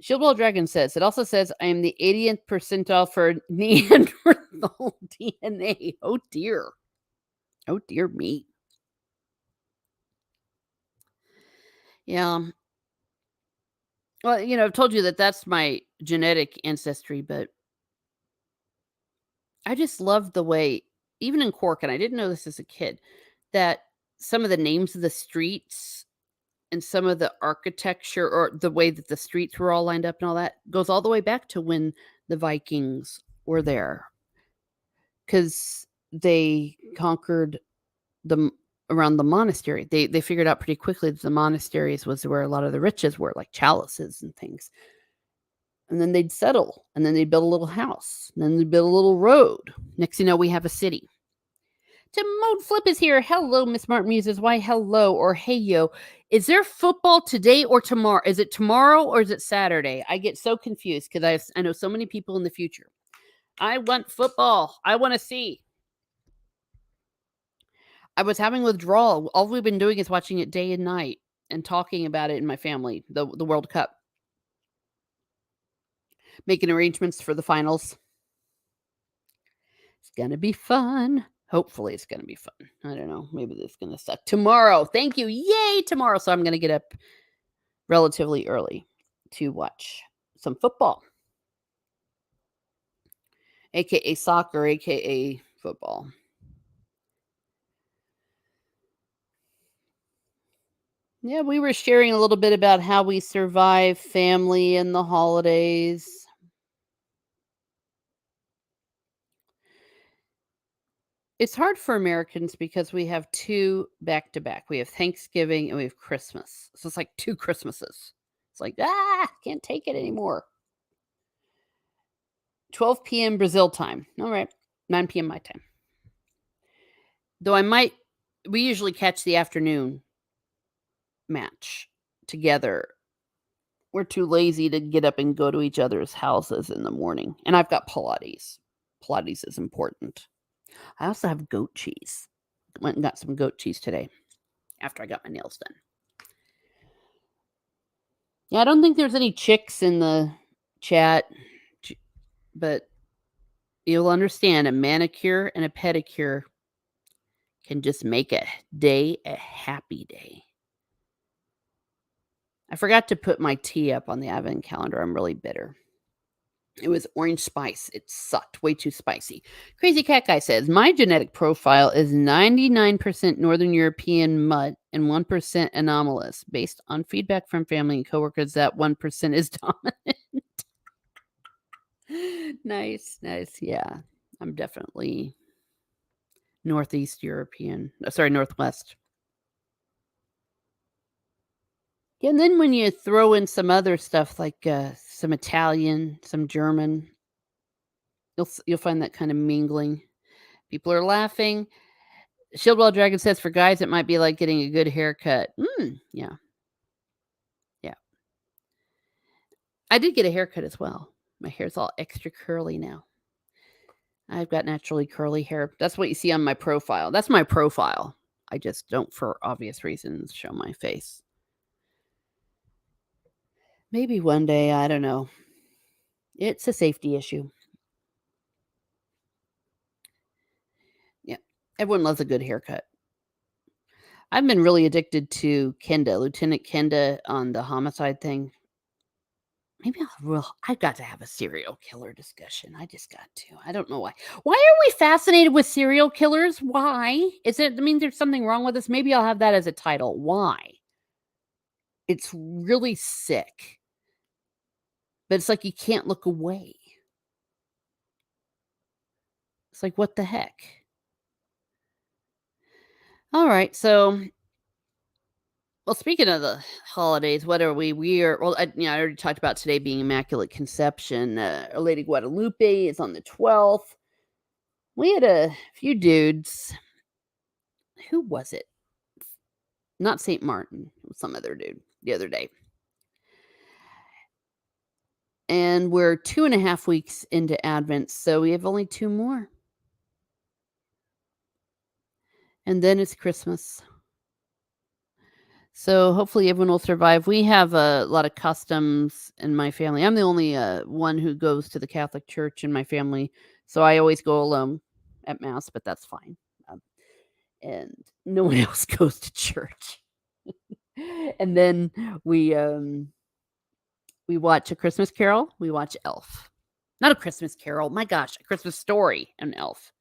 Shieldwell Dragon says, it also says I am the 80th percentile for Neanderthal DNA. Oh, dear. Oh, dear me. Yeah. Well, I've told you that that's my genetic ancestry, but I just love the way, even in Cork, and I didn't know this as a kid, that some of the names of the streets and some of the architecture or the way that the streets were all lined up and all that goes all the way back to when the Vikings were there. Because they conquered around the monastery. They figured out pretty quickly that the monasteries was where a lot of the riches were, like chalices and things. And then they'd settle, and then they'd build a little house, and then they'd build a little road. Next thing you know, we have a city. Timon Flip is here. Hello, Miss Martin Muses. Why, hello, or hey, yo. Is there football today or tomorrow? Is it tomorrow or is it Saturday? I get so confused because I know so many people in the future. I want football. I want to see. I was having withdrawal. All we've been doing is watching it day and night and talking about it in my family, the World Cup. Making arrangements for the finals. It's going to be fun. Hopefully it's going to be fun. I don't know. Maybe this is going to suck. Tomorrow. Thank you. Yay, tomorrow. So I'm going to get up relatively early to watch some football. AKA soccer, AKA football. Yeah, we were sharing a little bit about how we survive family and the holidays. It's hard for Americans because we have two back to back. We have Thanksgiving and we have Christmas. So it's like two Christmases. It's like, can't take it anymore. 12 p.m. Brazil time. All right. 9 p.m. my time. Though we usually catch the afternoon match together. We're too lazy to get up and go to each other's houses in the morning. And I've got Pilates. Pilates is important. I also have goat cheese. Went and got some goat cheese today after I got my nails done. Yeah, I don't think there's any chicks in the chat, but you'll understand a manicure and a pedicure can just make a day a happy day. I forgot to put my tea up on the advent calendar. I'm really bitter. It was orange spice. It sucked. Way too spicy. Crazy Cat Guy says, my genetic profile is 99% Northern European mutt and 1% anomalous. Based on feedback from family and coworkers, that 1% is dominant. Nice, nice. Yeah. I'm definitely Northeast European. Sorry, Northwest. Yeah, and then when you throw in some other stuff like some Italian, some German, you'll find that kind of mingling. People are laughing. Shieldwell Dragon says for guys it might be like getting a good haircut. Yeah. Yeah. I did get a haircut as well. My hair's all extra curly now. I've got naturally curly hair. That's what you see on my profile. That's my profile. I just don't, for obvious reasons, show my face. Maybe one day, I don't know. It's a safety issue. Yeah. Everyone loves a good haircut. I've been really addicted to Kenda, Lieutenant Kenda on the homicide thing. Maybe I've got to have a serial killer discussion. I just got to. I don't know why. Why are we fascinated with serial killers? Why? Is it, I mean, there's something wrong with us? Maybe I'll have that as a title. Why? It's really sick. But it's like you can't look away. It's like, what the heck? All right. So, well, speaking of the holidays, what are we? We are, well, I already talked about today being Immaculate Conception. Lady Guadalupe is on the 12th. We had a few dudes. Who was it? Not St. Martin. It was some other dude the other day. And we're 2.5 weeks into Advent, so we have only 2 more. And then it's Christmas. So hopefully everyone will survive. We have a lot of customs in my family. I'm the only one who goes to the Catholic Church in my family, so I always go alone at Mass, but that's fine. And no one else goes to church. And then we watch A Christmas Carol. We watch Elf. Not A Christmas Carol. My gosh, A Christmas Story and Elf.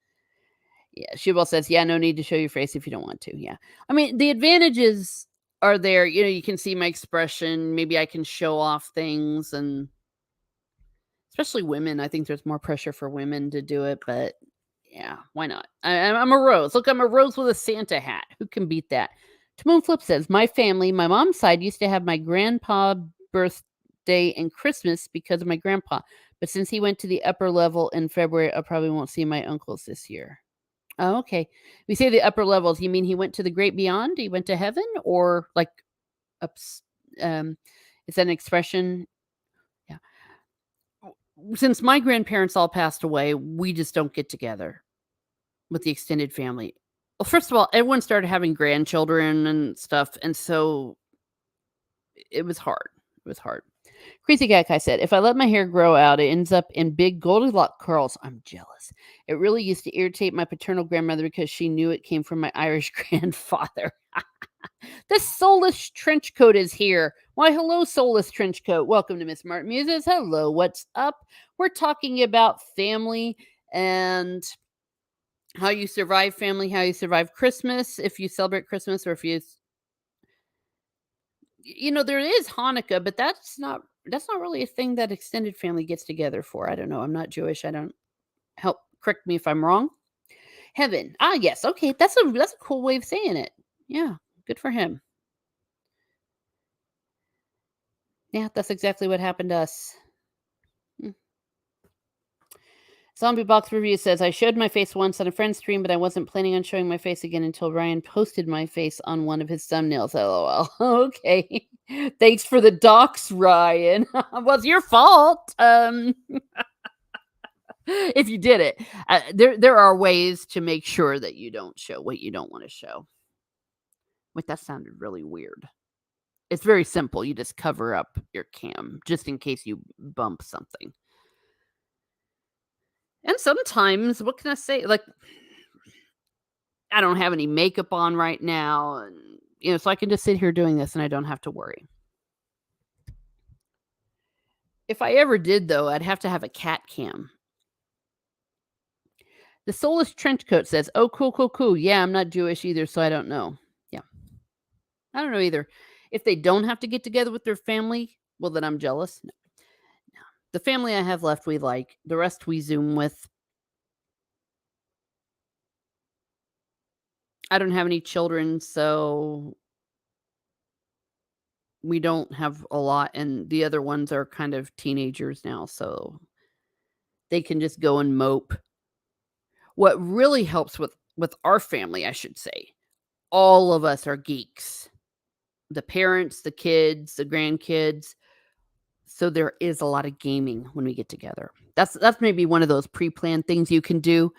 Yeah, Shubal says, yeah, no need to show your face if you don't want to. Yeah. I mean, the advantages are there. You can see my expression. Maybe I can show off things, and especially women. I think there's more pressure for women to do it, but yeah, why not? I'm a rose. Look, I'm a rose with a Santa hat. Who can beat that? Timon Flip says, my family, my mom's side used to have my grandpa birthday and Christmas because of my grandpa. But since he went to the upper level in February, I probably won't see my uncles this year. Oh, okay. We say the upper levels. You mean he went to the great beyond? He went to heaven, or like ups? Is that an expression? Yeah. Since my grandparents all passed away, we just don't get together with the extended family. Well, first of all, everyone started having grandchildren and stuff, and so it was hard. It was hard. Crazy Guy said, if I let my hair grow out, it ends up in big Goldilocks curls. I'm jealous. It really used to irritate my paternal grandmother because she knew it came from my Irish grandfather. The soulless trench coat is here. Why, hello, soulless trench coat. Welcome to Miss Martin Muses. Hello, what's up? We're talking about family and how you survive family, how you survive Christmas, if you celebrate Christmas, or if you there is Hanukkah, but that's not really a thing that extended family gets together for. I don't know. I'm not Jewish. I don't help correct me if I'm wrong. Heaven. Ah, yes. Okay. That's a cool way of saying it. Yeah. Good for him. Yeah, that's exactly what happened to us. Zombie Box Review says, I showed my face once on a friend's stream, but I wasn't planning on showing my face again until Ryan posted my face on one of his thumbnails. LOL. Okay. Thanks for the docs, Ryan. Well, it's your fault. If you did it. There are ways to make sure that you don't show what you don't want to show. Wait, that sounded really weird. It's very simple. You just cover up your cam just in case you bump something. And sometimes, what can I say? Like, I don't have any makeup on right now, and so I can just sit here doing this and I don't have to worry. If I ever did, though, I'd have to have a cat cam. The soulless trenchcoat says, "Oh, cool, cool, cool. Yeah, I'm not Jewish either, so I don't know." Yeah, I don't know either. If they don't have to get together with their family, well, then I'm jealous. No. The family I have left, we like. The rest we Zoom with. I don't have any children, so we don't have a lot, and the other ones are kind of teenagers now, so they can just go and mope. What really helps with our family, I should say, all of us are geeks. The parents, the kids, the grandkids. So there is a lot of gaming when we get together. That's maybe one of those pre-planned things you can do.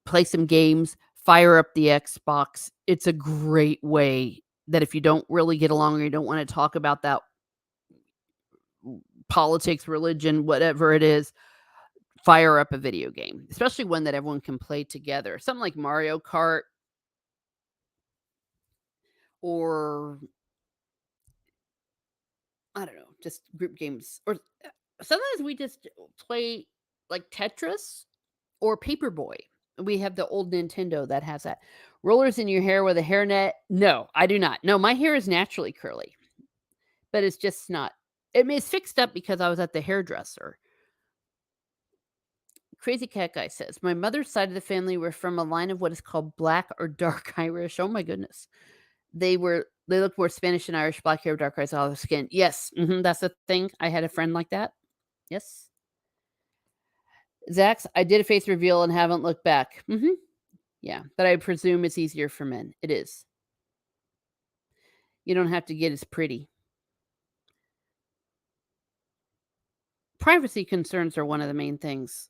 Play some games, fire up the Xbox. It's a great way that if you don't really get along or you don't want to talk about that politics, religion, whatever it is, fire up a video game, especially one that everyone can play together. Something like Mario Kart or I don't know, just group games. Or sometimes we just play like Tetris or Paperboy. We have the old Nintendo that has that. Rollers in your hair with a hairnet? No, I do not. No, my hair is naturally curly, but it's just not. I mean, it's fixed up because I was at the hairdresser. Crazy Cat Guy says, my mother's side of the family were from a line of what is called black or dark Irish. Oh my goodness. They look more Spanish and Irish, black hair, dark eyes, olive skin. Yes, that's the thing. I had a friend like that. Yes. Zach's, I did a face reveal and haven't looked back. Yeah, but I presume it's easier for men. It is. You don't have to get as pretty. Privacy concerns are one of the main things.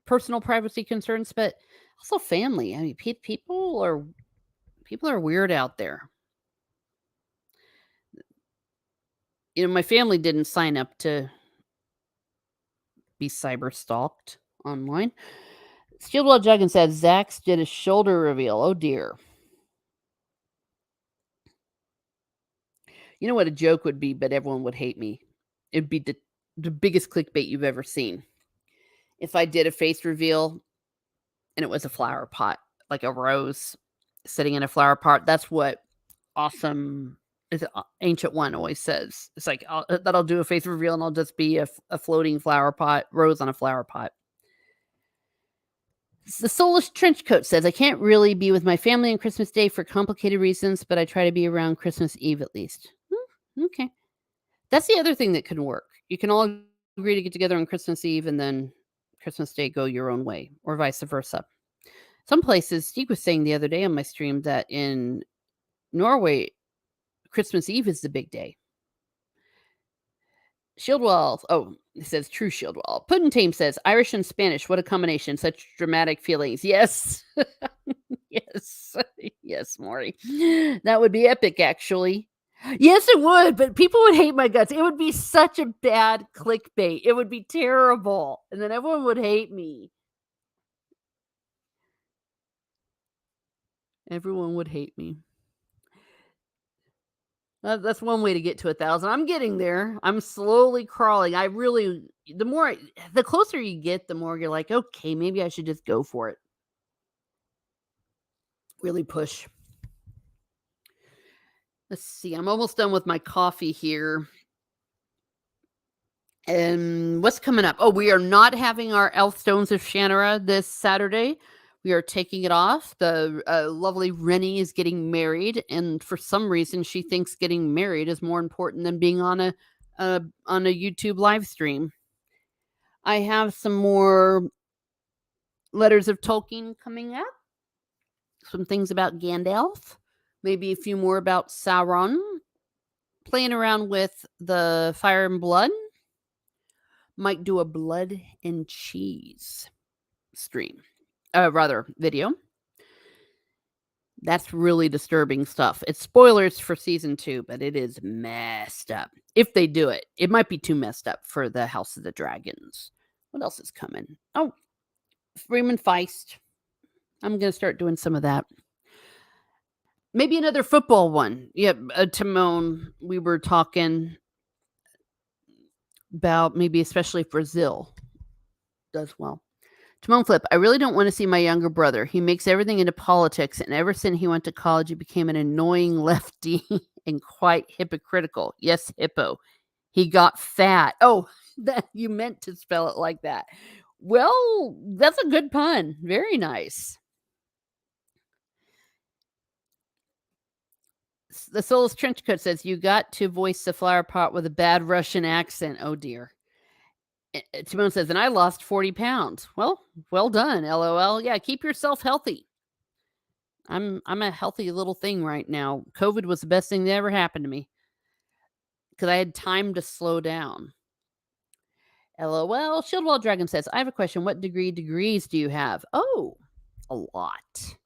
Personal privacy concerns, but also family. I mean, people are weird out there. My family didn't sign up to be cyber stalked online. Shieldwell Juggins said Zach's did a shoulder reveal. Oh dear. You know what a joke would be, but everyone would hate me. It'd be the biggest clickbait you've ever seen. If I did a face reveal and it was a flower pot, like a rose sitting in a flower pot, that's what awesome is ancient one always says. It's like that I'll do a face reveal and I'll just be a floating flower pot, rose on a flower pot. The soulless trench coat says, I can't really be with my family on Christmas Day for complicated reasons, but I try to be around Christmas Eve at least. Okay. That's the other thing that can work. You can all agree to get together on Christmas Eve and then Christmas Day go your own way, or vice versa. Some places, Steve was saying the other day on my stream that in Norway, Christmas Eve is the big day. Shieldwell, it says true Shieldwell. Puddentame says Irish and Spanish. What a combination! Such dramatic feelings. Yes, yes, yes, Maury. That would be epic, actually. Yes, it would, but people would hate my guts. It would be such a bad clickbait. It would be terrible, and then everyone would hate me. Everyone would hate me. That's one way to get to 1,000. I'm getting there. I'm slowly crawling. The closer you get, the more you're like, okay, maybe I should just go for it. Really push. Let's see. I'm almost done with my coffee here. And what's coming up? Oh, we are not having our Elfstones of Shannara this Saturday. We are taking it off. The lovely Rennie is getting married, and for some reason, she thinks getting married is more important than being on a YouTube live stream. I have some more letters of Tolkien coming up. Some things about Gandalf. Maybe a few more about Sauron. Playing around with the Fire and Blood. Might do a blood and cheese stream. Video. That's really disturbing stuff. It's spoilers for season 2, but it is messed up. If they do it, it might be too messed up for the House of the Dragons. What else is coming? Oh, Freeman Feist. I'm going to start doing some of that. Maybe another football one. Yeah, Timon, we were talking about maybe especially if Brazil does well. Timon Flip, I really don't want to see my younger brother. He makes everything into politics, and ever since he went to college, he became an annoying lefty and quite hypocritical. Yes, hippo. He got fat. Oh, that you meant to spell it like that. Well, that's a good pun. Very nice. The Soulless Trenchcoat says, you got to voice the flower pot with a bad Russian accent. Oh, dear. Timon says, and I lost 40 pounds. Well done, LOL. Yeah, keep yourself healthy. I'm a healthy little thing right now. COVID was the best thing that ever happened to me because I had time to slow down. LOL. Shieldwall Dragon says, I have a question. What degrees do you have? Oh, a lot.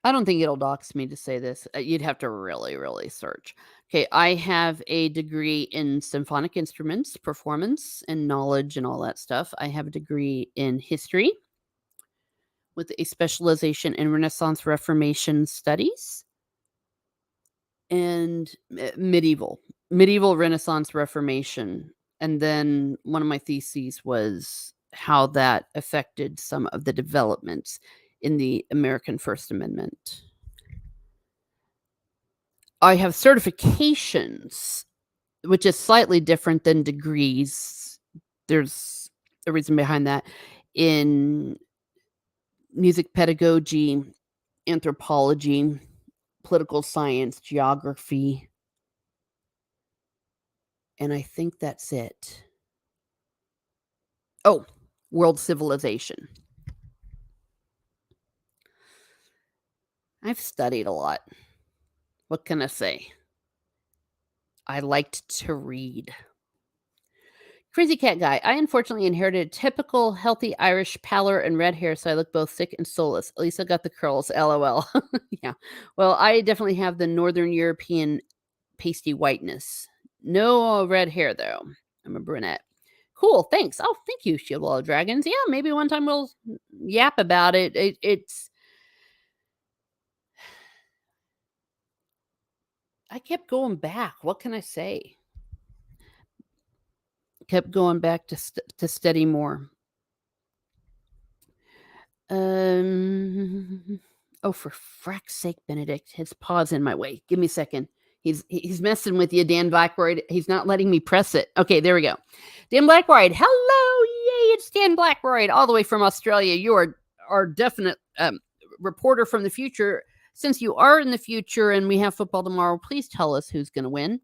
I don't think it'll dox me to say this. You'd have to really, really search. Okay, I have a degree in symphonic instruments, performance, and knowledge and all that stuff. I have a degree in history with a specialization in Renaissance Reformation studies and medieval Renaissance Reformation. And then one of my theses was how that affected some of the developments in the American First Amendment. I have certifications, which is slightly different than degrees. There's a reason behind that in music pedagogy, anthropology, political science, geography, and I think that's it. Oh, world civilization. I've studied a lot. What can I say? I liked to read. Crazy Cat Guy. I unfortunately inherited a typical healthy Irish pallor and red hair, so I look both sick and soulless. At least I got the curls. LOL. Yeah. Well, I definitely have the Northern European pasty whiteness. No red hair, though. I'm a brunette. Cool. Thanks. Oh, thank you, Shield Wall of Dragons. Yeah, maybe one time we'll yap about it. It's. I kept going back. What can I say? Kept going back to study more. Oh, for frack's sake, Benedict, his paw's in my way. Give me a second. He's messing with you, Dan Blackroyd. He's not letting me press it. Okay, there we go. Dan Blackroyd, hello, yay! It's Dan Blackroyd, all the way from Australia. You are our definite reporter from the future. Since you are in the future and we have football tomorrow, please tell us who's going to win.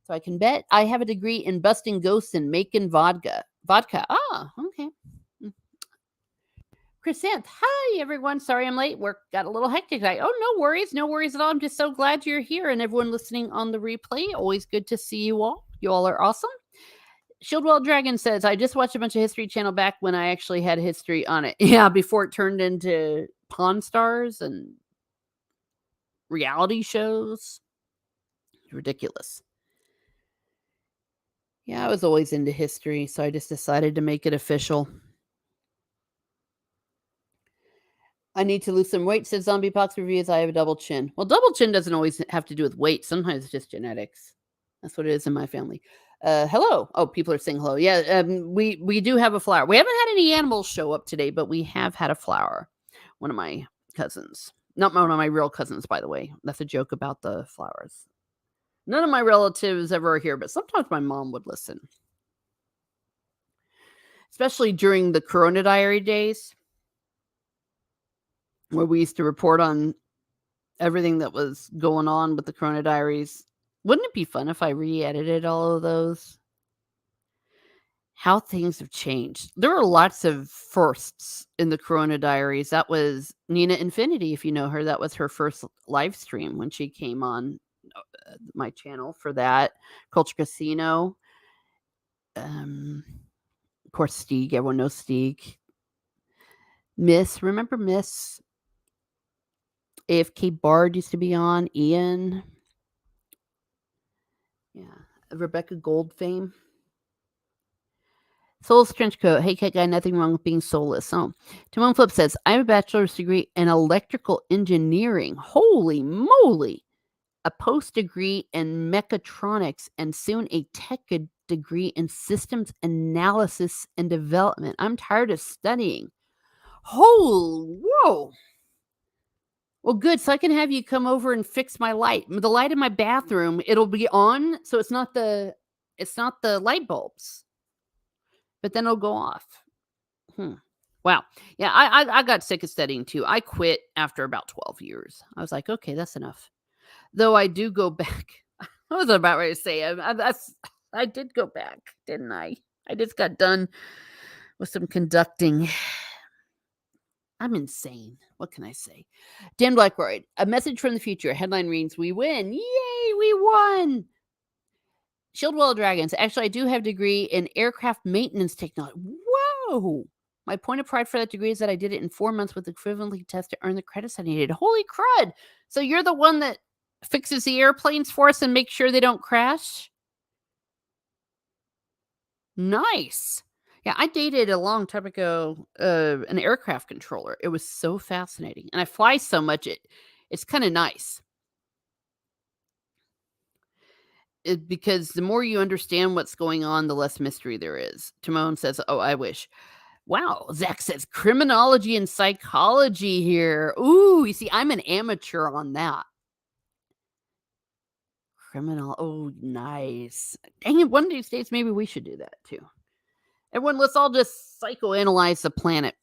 So I can bet. I have a degree in busting ghosts and making vodka. Ah, okay. Chrysanth, hi everyone. Sorry I'm late. Work got a little hectic today. Oh, no worries. No worries at all. I'm just so glad you're here and everyone listening on the replay. Always good to see you all. You all are awesome. Shieldwell Dragon says, I just watched a bunch of History Channel back when I actually had history on it. Yeah, before it turned into Pawn Stars and reality shows. Ridiculous. Yeah, I was always into history, so I just decided to make it official. I need to lose some weight, says Zombie Pox Reviews. I have a double chin. Well, double chin doesn't always have to do with weight. Sometimes it's just genetics. That's what it is in my family. Hello. Oh, people are saying hello. Yeah, we do have a flower. We haven't had any animals show up today, but we have had a flower. One of my cousins. Not one of my real cousins, by the way. That's a joke about the flowers. None of my relatives ever are here, but sometimes my mom would listen. Especially during the Corona Diary days, where we used to report on everything that was going on with the Corona Diaries. Wouldn't it be fun if I re-edited all of those? How things have changed. There are lots of firsts in the Corona Diaries. That was Nina Infinity, if you know her. That was her first live stream when she came on my channel for that. Culture Casino. Of course, Stieg. Everyone knows Stieg. Miss. Remember Miss? AFK Bard used to be on. Ian. Yeah. Rebecca Gold fame. Soulless Trenchcoat. Hey, Cat Guy, nothing wrong with being soulless. Oh. Timon Flip says, I have a bachelor's degree in electrical engineering. Holy moly. a post degree in mechatronics, and soon a tech degree in systems analysis and development. I'm tired of studying. Oh, whoa. Well, good. So I can have you come over and fix my light. The light in my bathroom, it'll be on, so it's not the light bulbs, but then it'll go off. Hmm. Wow. Yeah, I got sick of studying too. I quit after about 12 years. I was like, okay, that's enough. Though I do go back. I was about ready to say I did go back, didn't I? I just got done with some conducting. I'm insane. What can I say? Dan Blackroyd, a message from the future. Headline reads, "We win. Yay, we won." Shieldwell Dragons. Actually, I do have a degree in aircraft maintenance technology. Whoa. My point of pride for that degree is that I did it in 4 months with the equivalency test to earn the credits I needed. Holy crud. So you're the one that fixes the airplanes for us and makes sure they don't crash? Nice. Yeah, I dated a long time ago an aircraft controller. It was so fascinating. And I fly so much it's kind of nice. Because the more you understand what's going on, the less mystery there is. Timon says, "Oh, I wish." Wow, Zach says criminology and psychology here. Ooh, you see, I'm an amateur on that. Oh, nice. Dang it, one of these days, maybe we should do that too. Everyone, let's all just psychoanalyze the planet.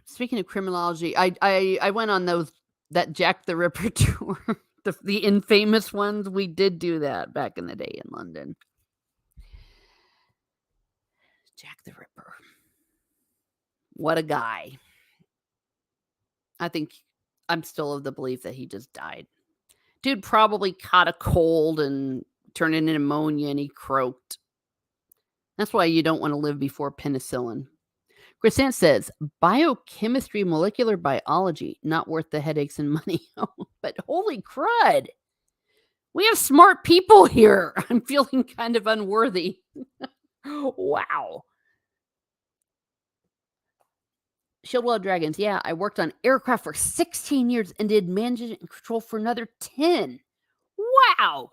Speaking of criminology, I went on that Jack the Ripper tour, the infamous ones. We did do that back in the day in London. Jack the Ripper. What a guy. I think I'm still of the belief that he just died. Dude probably caught a cold and turned into pneumonia and he croaked. That's why you don't want to live before penicillin. Crescent says, biochemistry, molecular biology, not worth the headaches and money. But holy crud. We have smart people here. I'm feeling kind of unworthy. Wow. Shieldwell Dragons. Yeah, I worked on aircraft for 16 years and did management and control for another 10. Wow.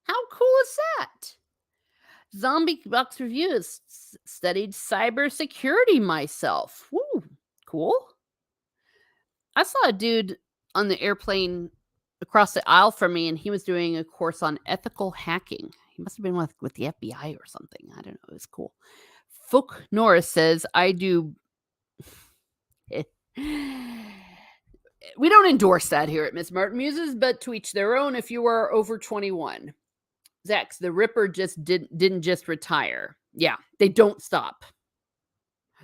How cool is that? Zombie Box Reviews studied cybersecurity myself. Woo, cool. I saw a dude on the airplane across the aisle from me, and he was doing a course on ethical hacking. He must have been with the FBI or something. I don't know. It was cool. Fook Norris says, I do. We don't endorse that here at Miss Martin Muses, but to each their own if you are over 21. Zach, the Ripper just didn't just retire. Yeah, they don't stop.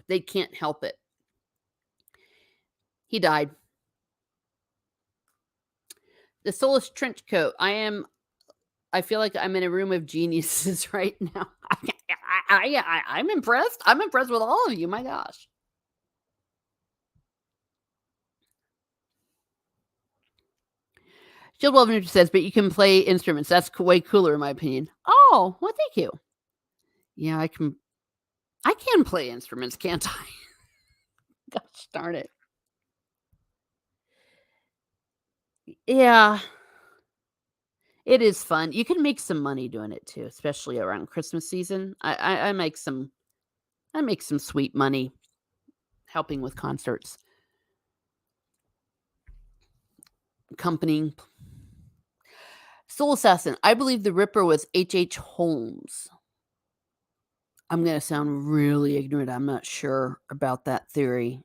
They can't help it. He died. The Soulless Trench Coat. I feel like I'm in a room of geniuses right now. I'm impressed. I'm impressed with all of you. My gosh. Shield Wolf says, but you can play instruments. That's way cooler, in my opinion. Oh, well, thank you. Yeah, I can play instruments, can't I? Gosh darn it. Yeah. It is fun. You can make some money doing it too, especially around Christmas season. I make some sweet money helping with concerts. Accompanying Soul Assassin. I believe the Ripper was H.H. Holmes. I'm going to sound really ignorant. I'm not sure about that theory.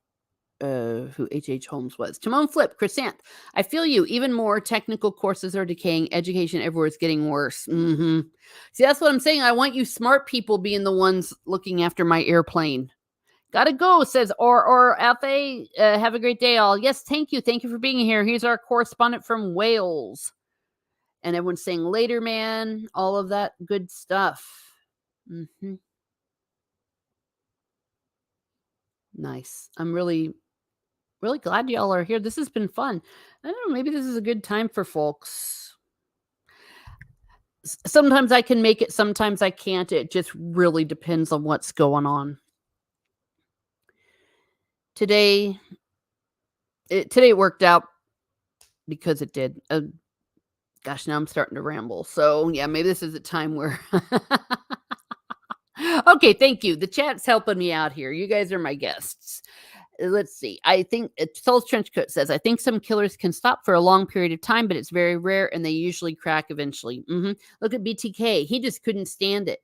Who H.H. Holmes was. Timon Flip, Crescent. I feel you. Even more technical courses are decaying. Education everywhere is getting worse. Mm-hmm. See, that's what I'm saying. I want you smart people being the ones looking after my airplane. Gotta go, says or FA. Have a great day, all. Yes, thank you. Thank you for being here. Here's our correspondent from Wales. And everyone's saying later, man. All of that good stuff. Mm-hmm. Nice. I'm really glad y'all are here. This has been fun. I don't know, maybe this is a good time for folks. Sometimes I can make it, sometimes I can't. It just really depends on what's going on. Today today it worked out because it did. Gosh, now I'm starting to ramble. So, yeah, maybe this is a time where Okay, thank you. The chat's helping me out here. You guys are my guests. Let's see. I think Soul's Trenchcoat says, I think some killers can stop for a long period of time, but it's very rare and they usually crack eventually. Look at BTK. He just couldn't stand it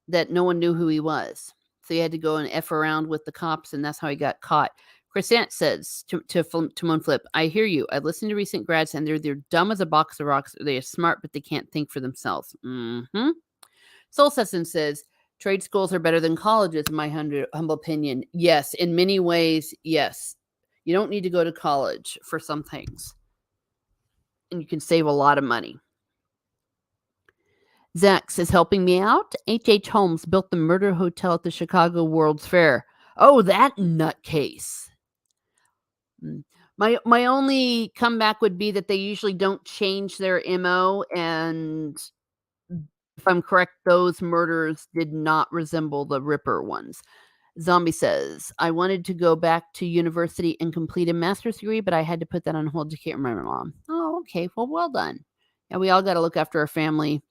that no one knew who he was. So he had to go and F around with the cops, and that's how he got caught. Crescent says to Timon Flip, I hear you. I listened to recent grads, and they're dumb as a box of rocks. They are smart, but they can't think for themselves. Soul Sesson says, trade schools are better than colleges, in my humble opinion. Yes, in many ways, yes. You don't need to go to college for some things. And you can save a lot of money. Zax is helping me out. H. Holmes built the murder hotel at the Chicago World's Fair. Oh, that nutcase. My only comeback would be that they usually don't change their MO, and if I'm correct, those murders did not resemble the Ripper ones. Zombie says, I wanted to go back to university and complete a master's degree, but I had to put that on hold to care for my mom. Oh, okay. Well done. Yeah, we all got to look after our family.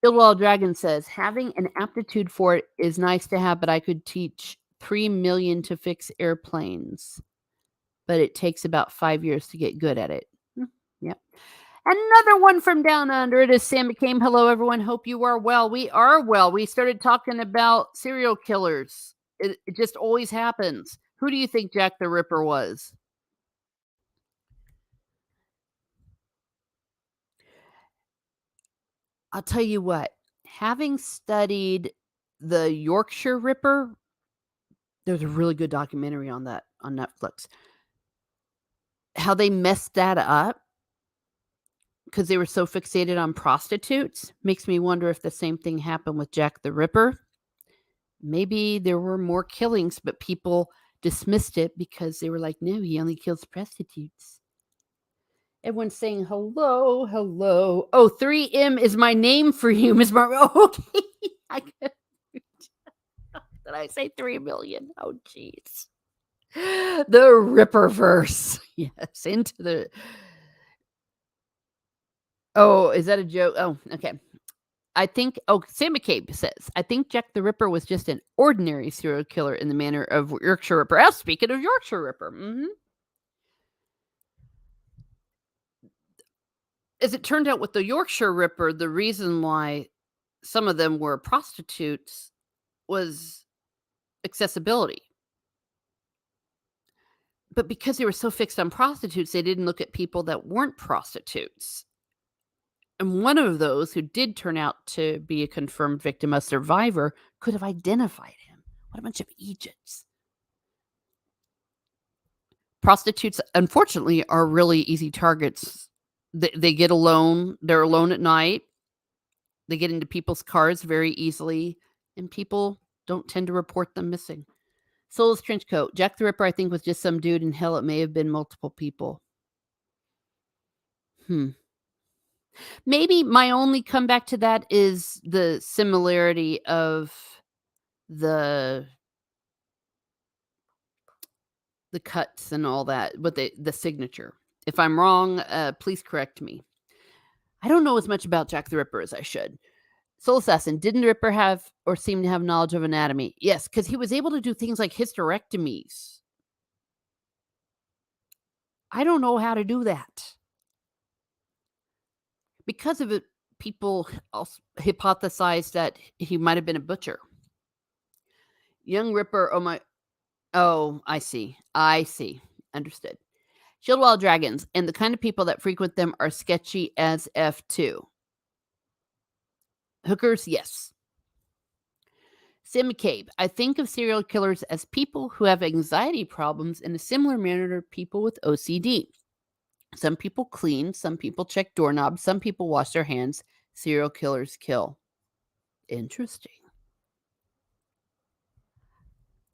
Guildwall Dragon says, having an aptitude for it is nice to have, but I could teach 3 million to fix airplanes, but it takes about 5 years to get good at it. Yep. Another one from down under. It is Sam McCain. Hello, everyone. Hope you are well. We are well. We started talking about serial killers. It just always happens. Who do you think Jack the Ripper was? I'll tell you what. Having studied the Yorkshire Ripper, there's a really good documentary on that on Netflix. How they messed that up because they were so fixated on prostitutes makes me wonder if the same thing happened with Jack the Ripper. Maybe there were more killings, but people dismissed it because they were like, no, he only kills prostitutes. Everyone's saying hello, hello. Oh, 3M is my name for you, Miss Marvel. Oh, okay. Did I say 3 million? Oh, jeez. The Ripperverse. Yes, into the. Oh, is that a joke? Oh, okay. I think, Sam McCabe says, I think Jack the Ripper was just an ordinary serial killer in the manner of Yorkshire Ripper. Oh, speaking of Yorkshire Ripper. As it turned out with the Yorkshire Ripper, the reason why some of them were prostitutes was accessibility. But because they were so fixed on prostitutes, they didn't look at people that weren't prostitutes. And one of those who did turn out to be a confirmed victim, a survivor, could have identified him. What a bunch of Egypts. Prostitutes, unfortunately, are really easy targets. They get alone. They're alone at night. They get into people's cars very easily, and people don't tend to report them missing. Soul's Trenchcoat. Jack the Ripper, I think, was just some dude. In hell, it may have been multiple people. Maybe my only comeback to that is the similarity of the cuts and all that, but the signature. If I'm wrong, please correct me. I don't know as much about Jack the Ripper as I should. Soul Assassin, didn't the Ripper have or seem to have knowledge of anatomy? Yes, because he was able to do things like hysterectomies. I don't know how to do that. Because of it, people also hypothesized that he might have been a butcher. Young Ripper, I see. Understood. Shieldwall Dragons, and the kind of people that frequent them are sketchy as F2. Hookers, yes. Sam McCabe, I think of serial killers as people who have anxiety problems in a similar manner to people with OCD. Some people clean, some people check doorknobs, some people wash their hands. Serial killers kill. Interesting.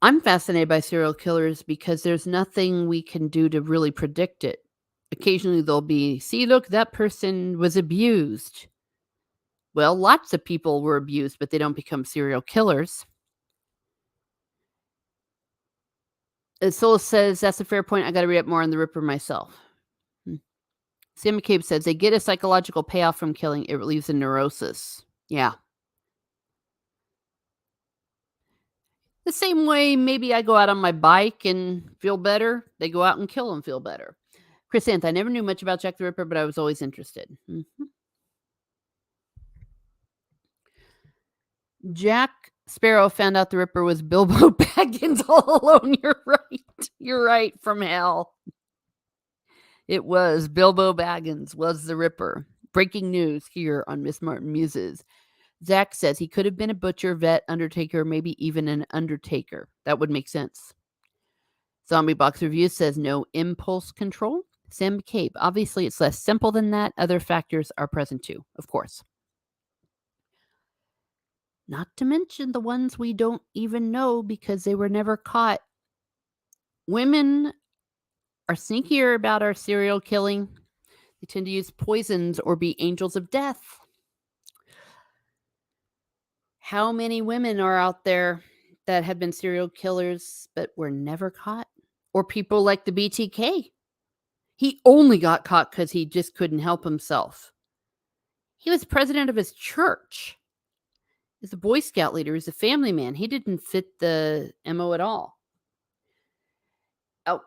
I'm fascinated by serial killers because there's nothing we can do to really predict it. Occasionally they'll be, see, look, that person was abused. Well, lots of people were abused, but they don't become serial killers. Soul says, "That's a fair point. I gotta read up more on the Ripper myself." Hmm. Sam McCabe says, "They get a psychological payoff from killing. It relieves a neurosis." Yeah. The same way maybe I go out on my bike and feel better, they go out and kill and feel better. Chrysanth, I never knew much about Jack the Ripper, but I was always interested. Mhm. Jack Sparrow found out the Ripper was Bilbo Baggins all alone. You're right. You're right, from hell. It was Bilbo Baggins was the Ripper. Breaking news here on Miss Martin Muses. Zach says he could have been a butcher, vet, undertaker, maybe even an undertaker. That would make sense. Zombie Box Review says no impulse control. Sam McCabe, obviously it's less simple than that. Other factors are present too, of course. Not to mention the ones we don't even know because they were never caught. Women are sneakier about our serial killing. They tend to use poisons or be angels of death. How many women are out there that have been serial killers but were never caught? Or people like the BTK. He only got caught because he just couldn't help himself. He was president of his church. He's a Boy Scout leader. He's a family man. He didn't fit the MO at all. Oh,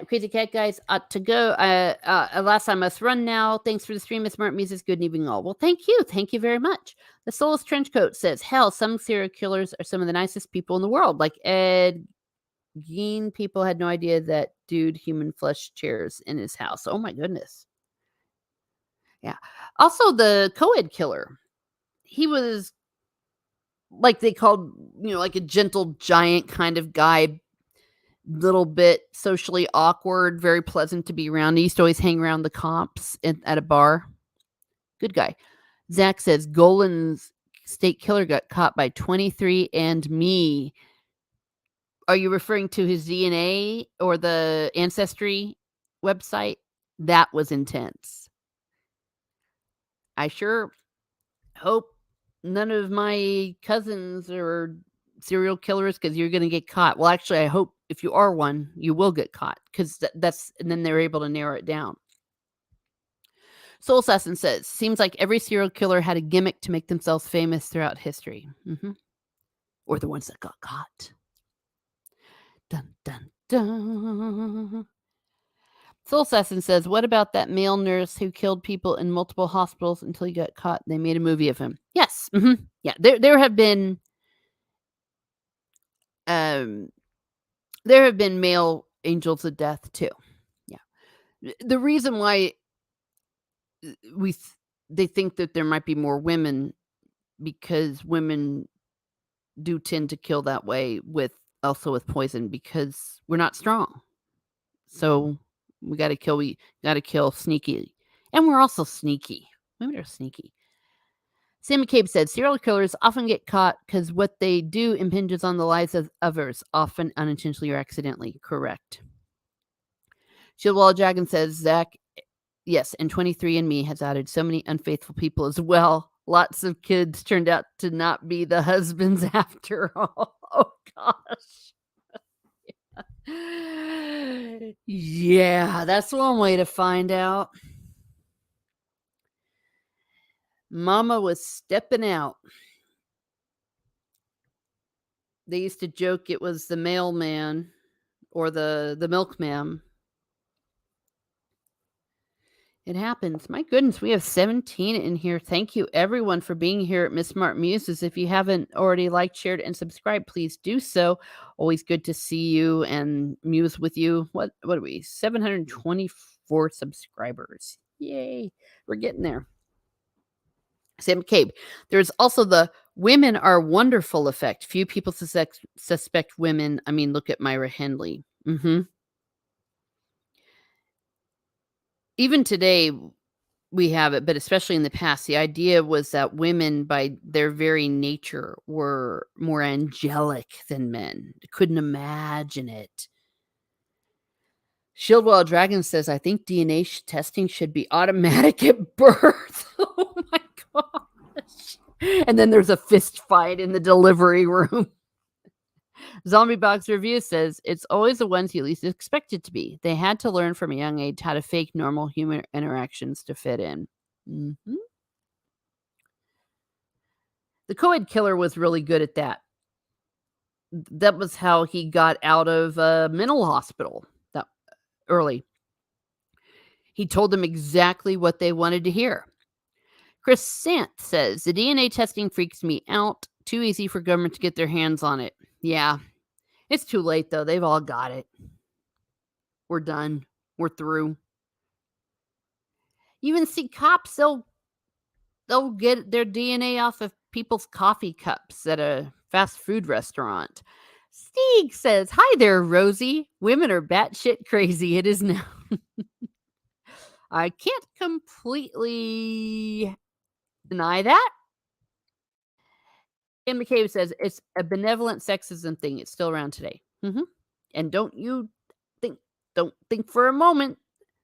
Crazy Cat guys ought to go. Last I must run now. Thanks for the stream, Miss Smart Music. Good evening, all. Well, thank you. Thank you very much. The Soulless Trenchcoat says, hell, some serial killers are some of the nicest people in the world. Like Ed Gein, people had no idea that dude human flesh chairs in his house. Oh, my goodness. Yeah. Also, the co-ed killer. He was like they called, like a gentle giant kind of guy, little bit socially awkward, very pleasant to be around. He used to always hang around the cops at a bar. Good guy. Zach says Golan's state killer got caught by 23andMe. Are you referring to his DNA or the Ancestry website? That was intense. I sure hope none of my cousins are serial killers because you're going to get caught. Well, actually, I hope if you are one, you will get caught because that's, and then they're able to narrow it down. Soul Assassin says, seems like every serial killer had a gimmick to make themselves famous throughout history. Or the ones that got caught. Dun, dun, dun. Soul Assassin says, what about that male nurse who killed people in multiple hospitals until he got caught? They made a movie of him. Yes. Yeah, there have been male angels of death too. Yeah. The reason why they think that there might be more women because women do tend to kill that way with poison because we're not strong. So we got to kill sneaky. And we're also sneaky. Women are sneaky. Sam McCabe said, serial killers often get caught because what they do impinges on the lives of others, often unintentionally or accidentally. Correct. Shieldwall Dragon says, Zach, yes, and 23andMe has added so many unfaithful people as well. Lots of kids turned out to not be the husbands after all. Oh, gosh. Yeah, that's one way to find out. Mama was stepping out. They used to joke it was the mailman or the milkman. It happens. My goodness, we have 17 in here. Thank you, everyone, for being here at Miss Smart Muses. If you haven't already liked, shared, and subscribed, please do so. Always good to see you and muse with you. What are we? 724 subscribers. Yay. We're getting there. Sam McCabe. There's also the women are wonderful effect. Few people suspect women. I mean, look at Myra Hindley. Even today, we have it, but especially in the past, the idea was that women, by their very nature, were more angelic than men. Couldn't imagine it. Shieldwell Dragon says, I think DNA testing should be automatic at birth. Oh my gosh. And then there's a fist fight in the delivery room. Zombie Box Review says it's always the ones you least expect it to be. They had to learn from a young age how to fake normal human interactions to fit in. Mhm. The co-ed killer was really good at that. That was how he got out of a mental hospital that early. He told them exactly what they wanted to hear. Chris Sant says the DNA testing freaks me out. Too easy for government to get their hands on it. Yeah, it's too late though. They've all got it. We're done. We're through. You even see cops, they'll get their DNA off of people's coffee cups at a fast food restaurant. Steeg says, "Hi there, Rosie. Women are batshit crazy. It is now." I can't completely deny that. And McCabe says it's a benevolent sexism thing. It's still around today. And think, don't think for a moment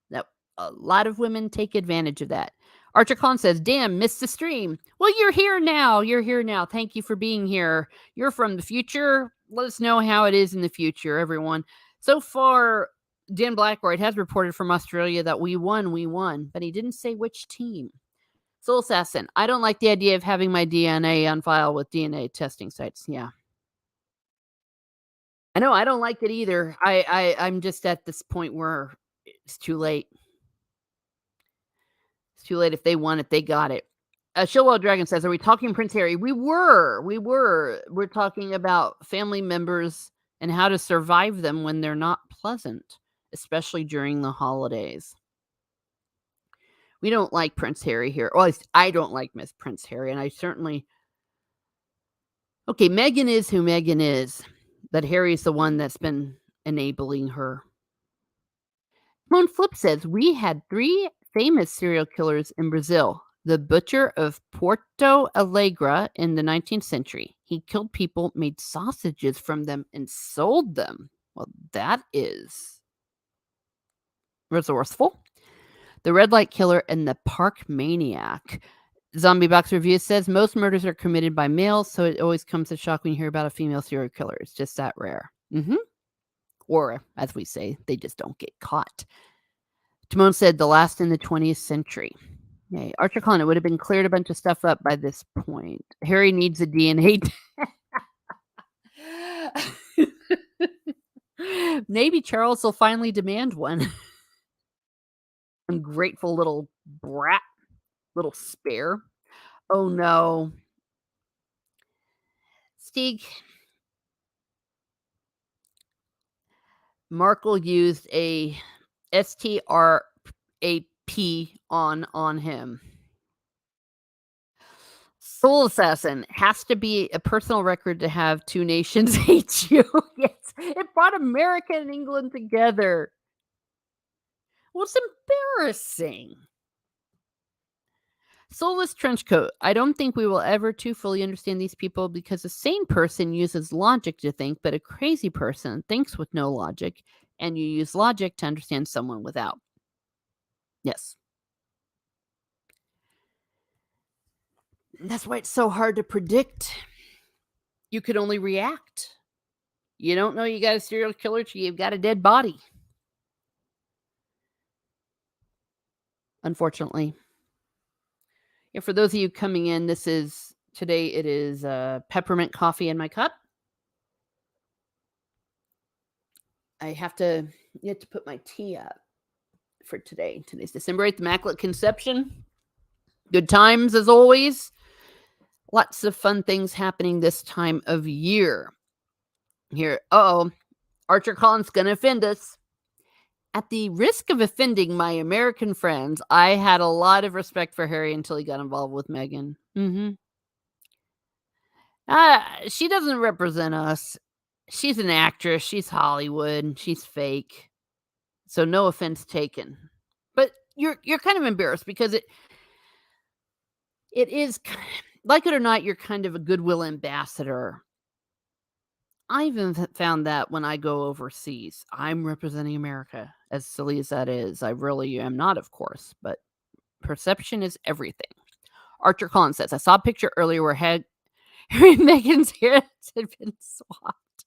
that a lot of women take advantage of that. Archer Khan says, "Damn, missed the stream." Well, you're here now. You're here now. Thank you for being here. You're from the future. Let us know how it is in the future, everyone. So far, Dan Blackroyd has reported from Australia that we won, but he didn't say which team. Soul Assassin, I don't like the idea of having my DNA on file with DNA testing sites. Yeah. I know, I don't like it either. I'm just at this point where it's too late. It's too late. If they want it, they got it. Shillwell Dragon says, "Are we talking Prince Harry?" We were. We're talking about family members and how to survive them when they're not pleasant, especially during the holidays. We don't like Prince Harry here. Or at least I don't like Miss Prince Harry, and I certainly. Okay, Meghan is who Meghan is, but Harry's the one that's been enabling her. Moon Flip says, "We had 3 famous serial killers in Brazil. The butcher of Porto Alegre in the 19th century. He killed people, made sausages from them, and sold them." Well, that is resourceful. The red light killer and the park maniac. Zombie Box Review says most murders are committed by males, so it always comes as a shock when you hear about a female serial killer. It's just that rare. Or, as we say, they just don't get caught. Timon said the last in the 20th century. Okay. Archer Khan, it would have been cleared a bunch of stuff up by this point. Harry needs a DNA. Maybe Charles will finally demand one. Ungrateful little brat. Little spare. Oh no. Steeg. Markle used a STRAP on him. Soul Assassin has to be a personal record to have 2 nations hate you. Yes, it brought America and England together. Well, it's embarrassing. Soulless Trenchcoat. I don't think we will ever too fully understand these people because a sane person uses logic to think, but a crazy person thinks with no logic, and you use logic to understand someone without. Yes. That's why it's so hard to predict. You could only react. You don't know you got a serial killer till you've got a dead body. Unfortunately. Yeah, for those of you coming in, today it is peppermint coffee in my cup. I have to put my tea up for today. Today's December 8th, Immaculate Conception. Good times as always. Lots of fun things happening this time of year. Here, Archer Collins gonna offend us. At the risk of offending my American friends, I had a lot of respect for Harry until he got involved with Meghan. She doesn't represent us. She's an actress. She's Hollywood. She's fake. So no offense taken. But you're kind of embarrassed because it is, like it or not, you're kind of a goodwill ambassador. I even found that when I go overseas, I'm representing America, as silly as that is. I really am not, of course, but perception is everything. Archer Collins says, "I saw a picture earlier where Harry and Meghan's hair had been swapped."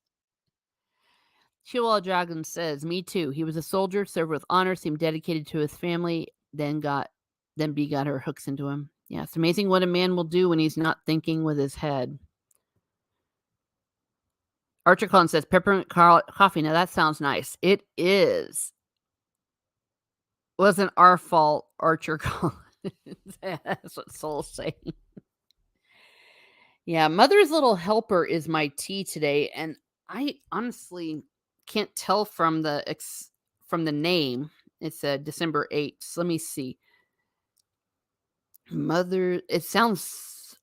Chihuahua Dragon says, "Me too. He was a soldier, served with honor, seemed dedicated to his family, then B got her hooks into him. Yeah, it's amazing what a man will do when he's not thinking with his head." Archer Collins says, "Peppermint coffee. Now that sounds nice." It is. Wasn't our fault, Archer Collins. That's what Soul's saying. Yeah, Mother's Little Helper is my tea today, and I honestly can't tell from the name. It's December 8th. So let me see. Mother, it sounds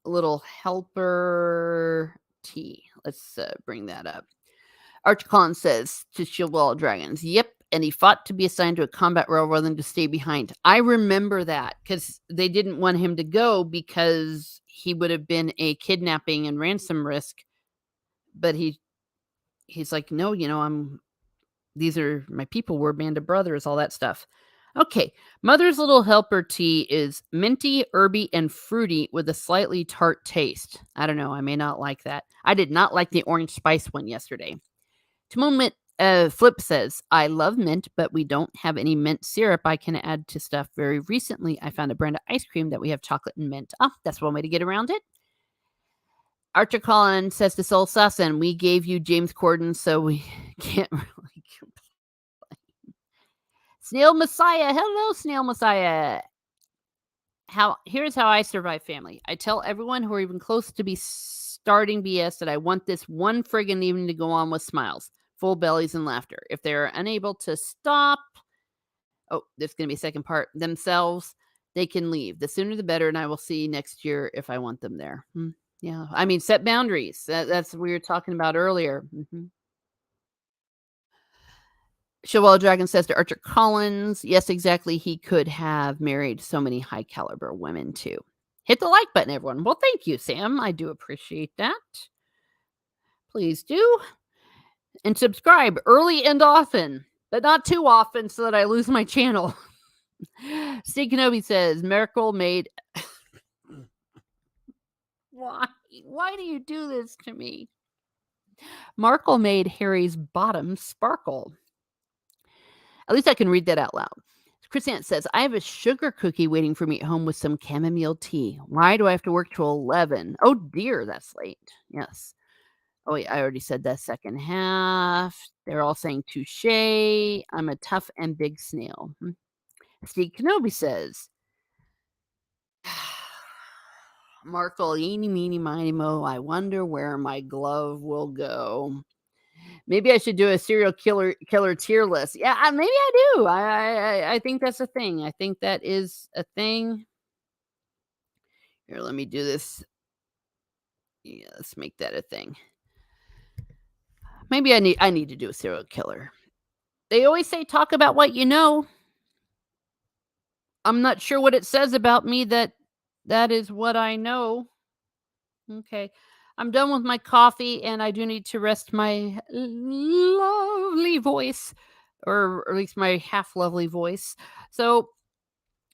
Little Helper tea. Let's bring that up. Archer Collins says to shield all dragons. Yep, and he fought to be assigned to a combat role rather than to stay behind. I remember that because they didn't want him to go because he would have been a kidnapping and ransom risk. But he's like, no, these are my people. We're a band of brothers, all that stuff. Okay, Mother's Little Helper tea is minty, herby, and fruity with a slightly tart taste. I don't know. I may not like that. I did not like the orange spice one yesterday. Timon Mint Flip says, "I love mint, but we don't have any mint syrup I can add to stuff. Very recently, I found a brand of ice cream that we have chocolate and mint. Ah, that's one way to get around it." Archer Collins says to Soul Sasson, "We gave you James Corden, so we can't really complain." Snail Messiah, hello, Snail Messiah. Here's how I survive family. I tell everyone who are even close to be starting BS that I want this one friggin' evening to go on with smiles, full bellies, and laughter. If they're unable to stop, oh, there's going to be a second part, themselves, they can leave. The sooner the better, and I will see next year if I want them there. Yeah, I mean, set boundaries. That's what we were talking about earlier. Chihuahua Dragon says to Archer Collins, yes, exactly. He could have married so many high caliber women too. Hit the like button, everyone. Well, thank you, Sam. I do appreciate that. Please do. And subscribe early and often, but not too often so that I lose my channel. Steve Kenobi says, Miracle made. Why? Why do you do this to me? Markle made Harry's bottom sparkle. At least I can read that out loud. Chris Ant says, I have a sugar cookie waiting for me at home with some chamomile tea. Why do I have to work till 11? Oh, dear, that's late. Yes. Oh, yeah, I already said that second half. They're all saying touche. I'm a tough and big snail. Steve Kenobi says, Markle, eeny, meeny, miny, mo. I wonder where my glove will go. Maybe I should do a serial killer tier list. Yeah, maybe I do. I think that's a thing. I think that is a thing. Here, let me do this. Yeah, let's make that a thing. Maybe I need to do a serial killer. They always say talk about what you know. I'm not sure what it says about me that is what I know. Okay. I'm done with my coffee and I do need to rest my lovely voice, or at least my half lovely voice. So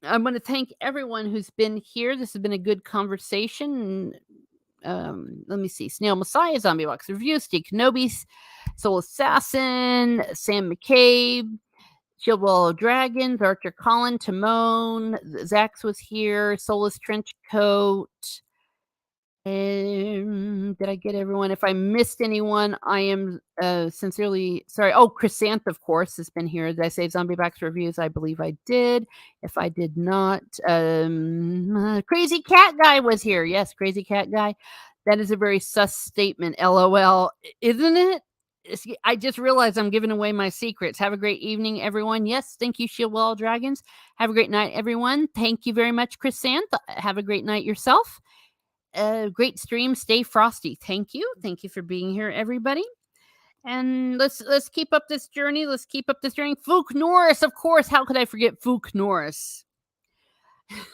I'm going to thank everyone who's been here. This has been a good conversation. Let me see. Snail Messiah, Zombie Box Review, Steve Kenobi, Soul Assassin, Sam McCabe, Shield Wall of Dragons, Archer Colin, Timon, Zax was here, Soulless Trench Coat. Did I get everyone? If I missed anyone, I am sincerely sorry. Oh, Chrysanth, of course, has been here. Did I say Zombie Box Reviews? I believe I did. If I did not, Crazy Cat Guy was here. Yes, Crazy Cat Guy. That is a very sus statement, LOL, isn't it? I just realized I'm giving away my secrets. Have a great evening, everyone. Yes, thank you, Shield Wall Dragons. Have a great night, everyone. Thank you very much, Chrysanth. Have a great night yourself. Great stream. Stay frosty. Thank you. Thank you for being here, everybody. And let's keep up this journey. Let's keep up this journey. Fook Norris, of course. How could I forget Fook Norris?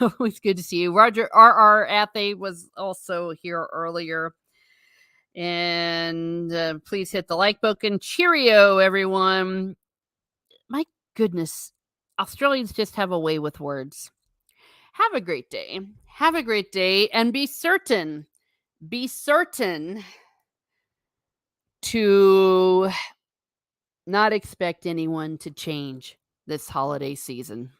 Always good to see you. Roger R.R. Athe was also here earlier. And please hit the like button. Cheerio, everyone. My goodness. Australians just have a way with words. Have a great day. Have a great day. And be certain to not expect anyone to change this holiday season.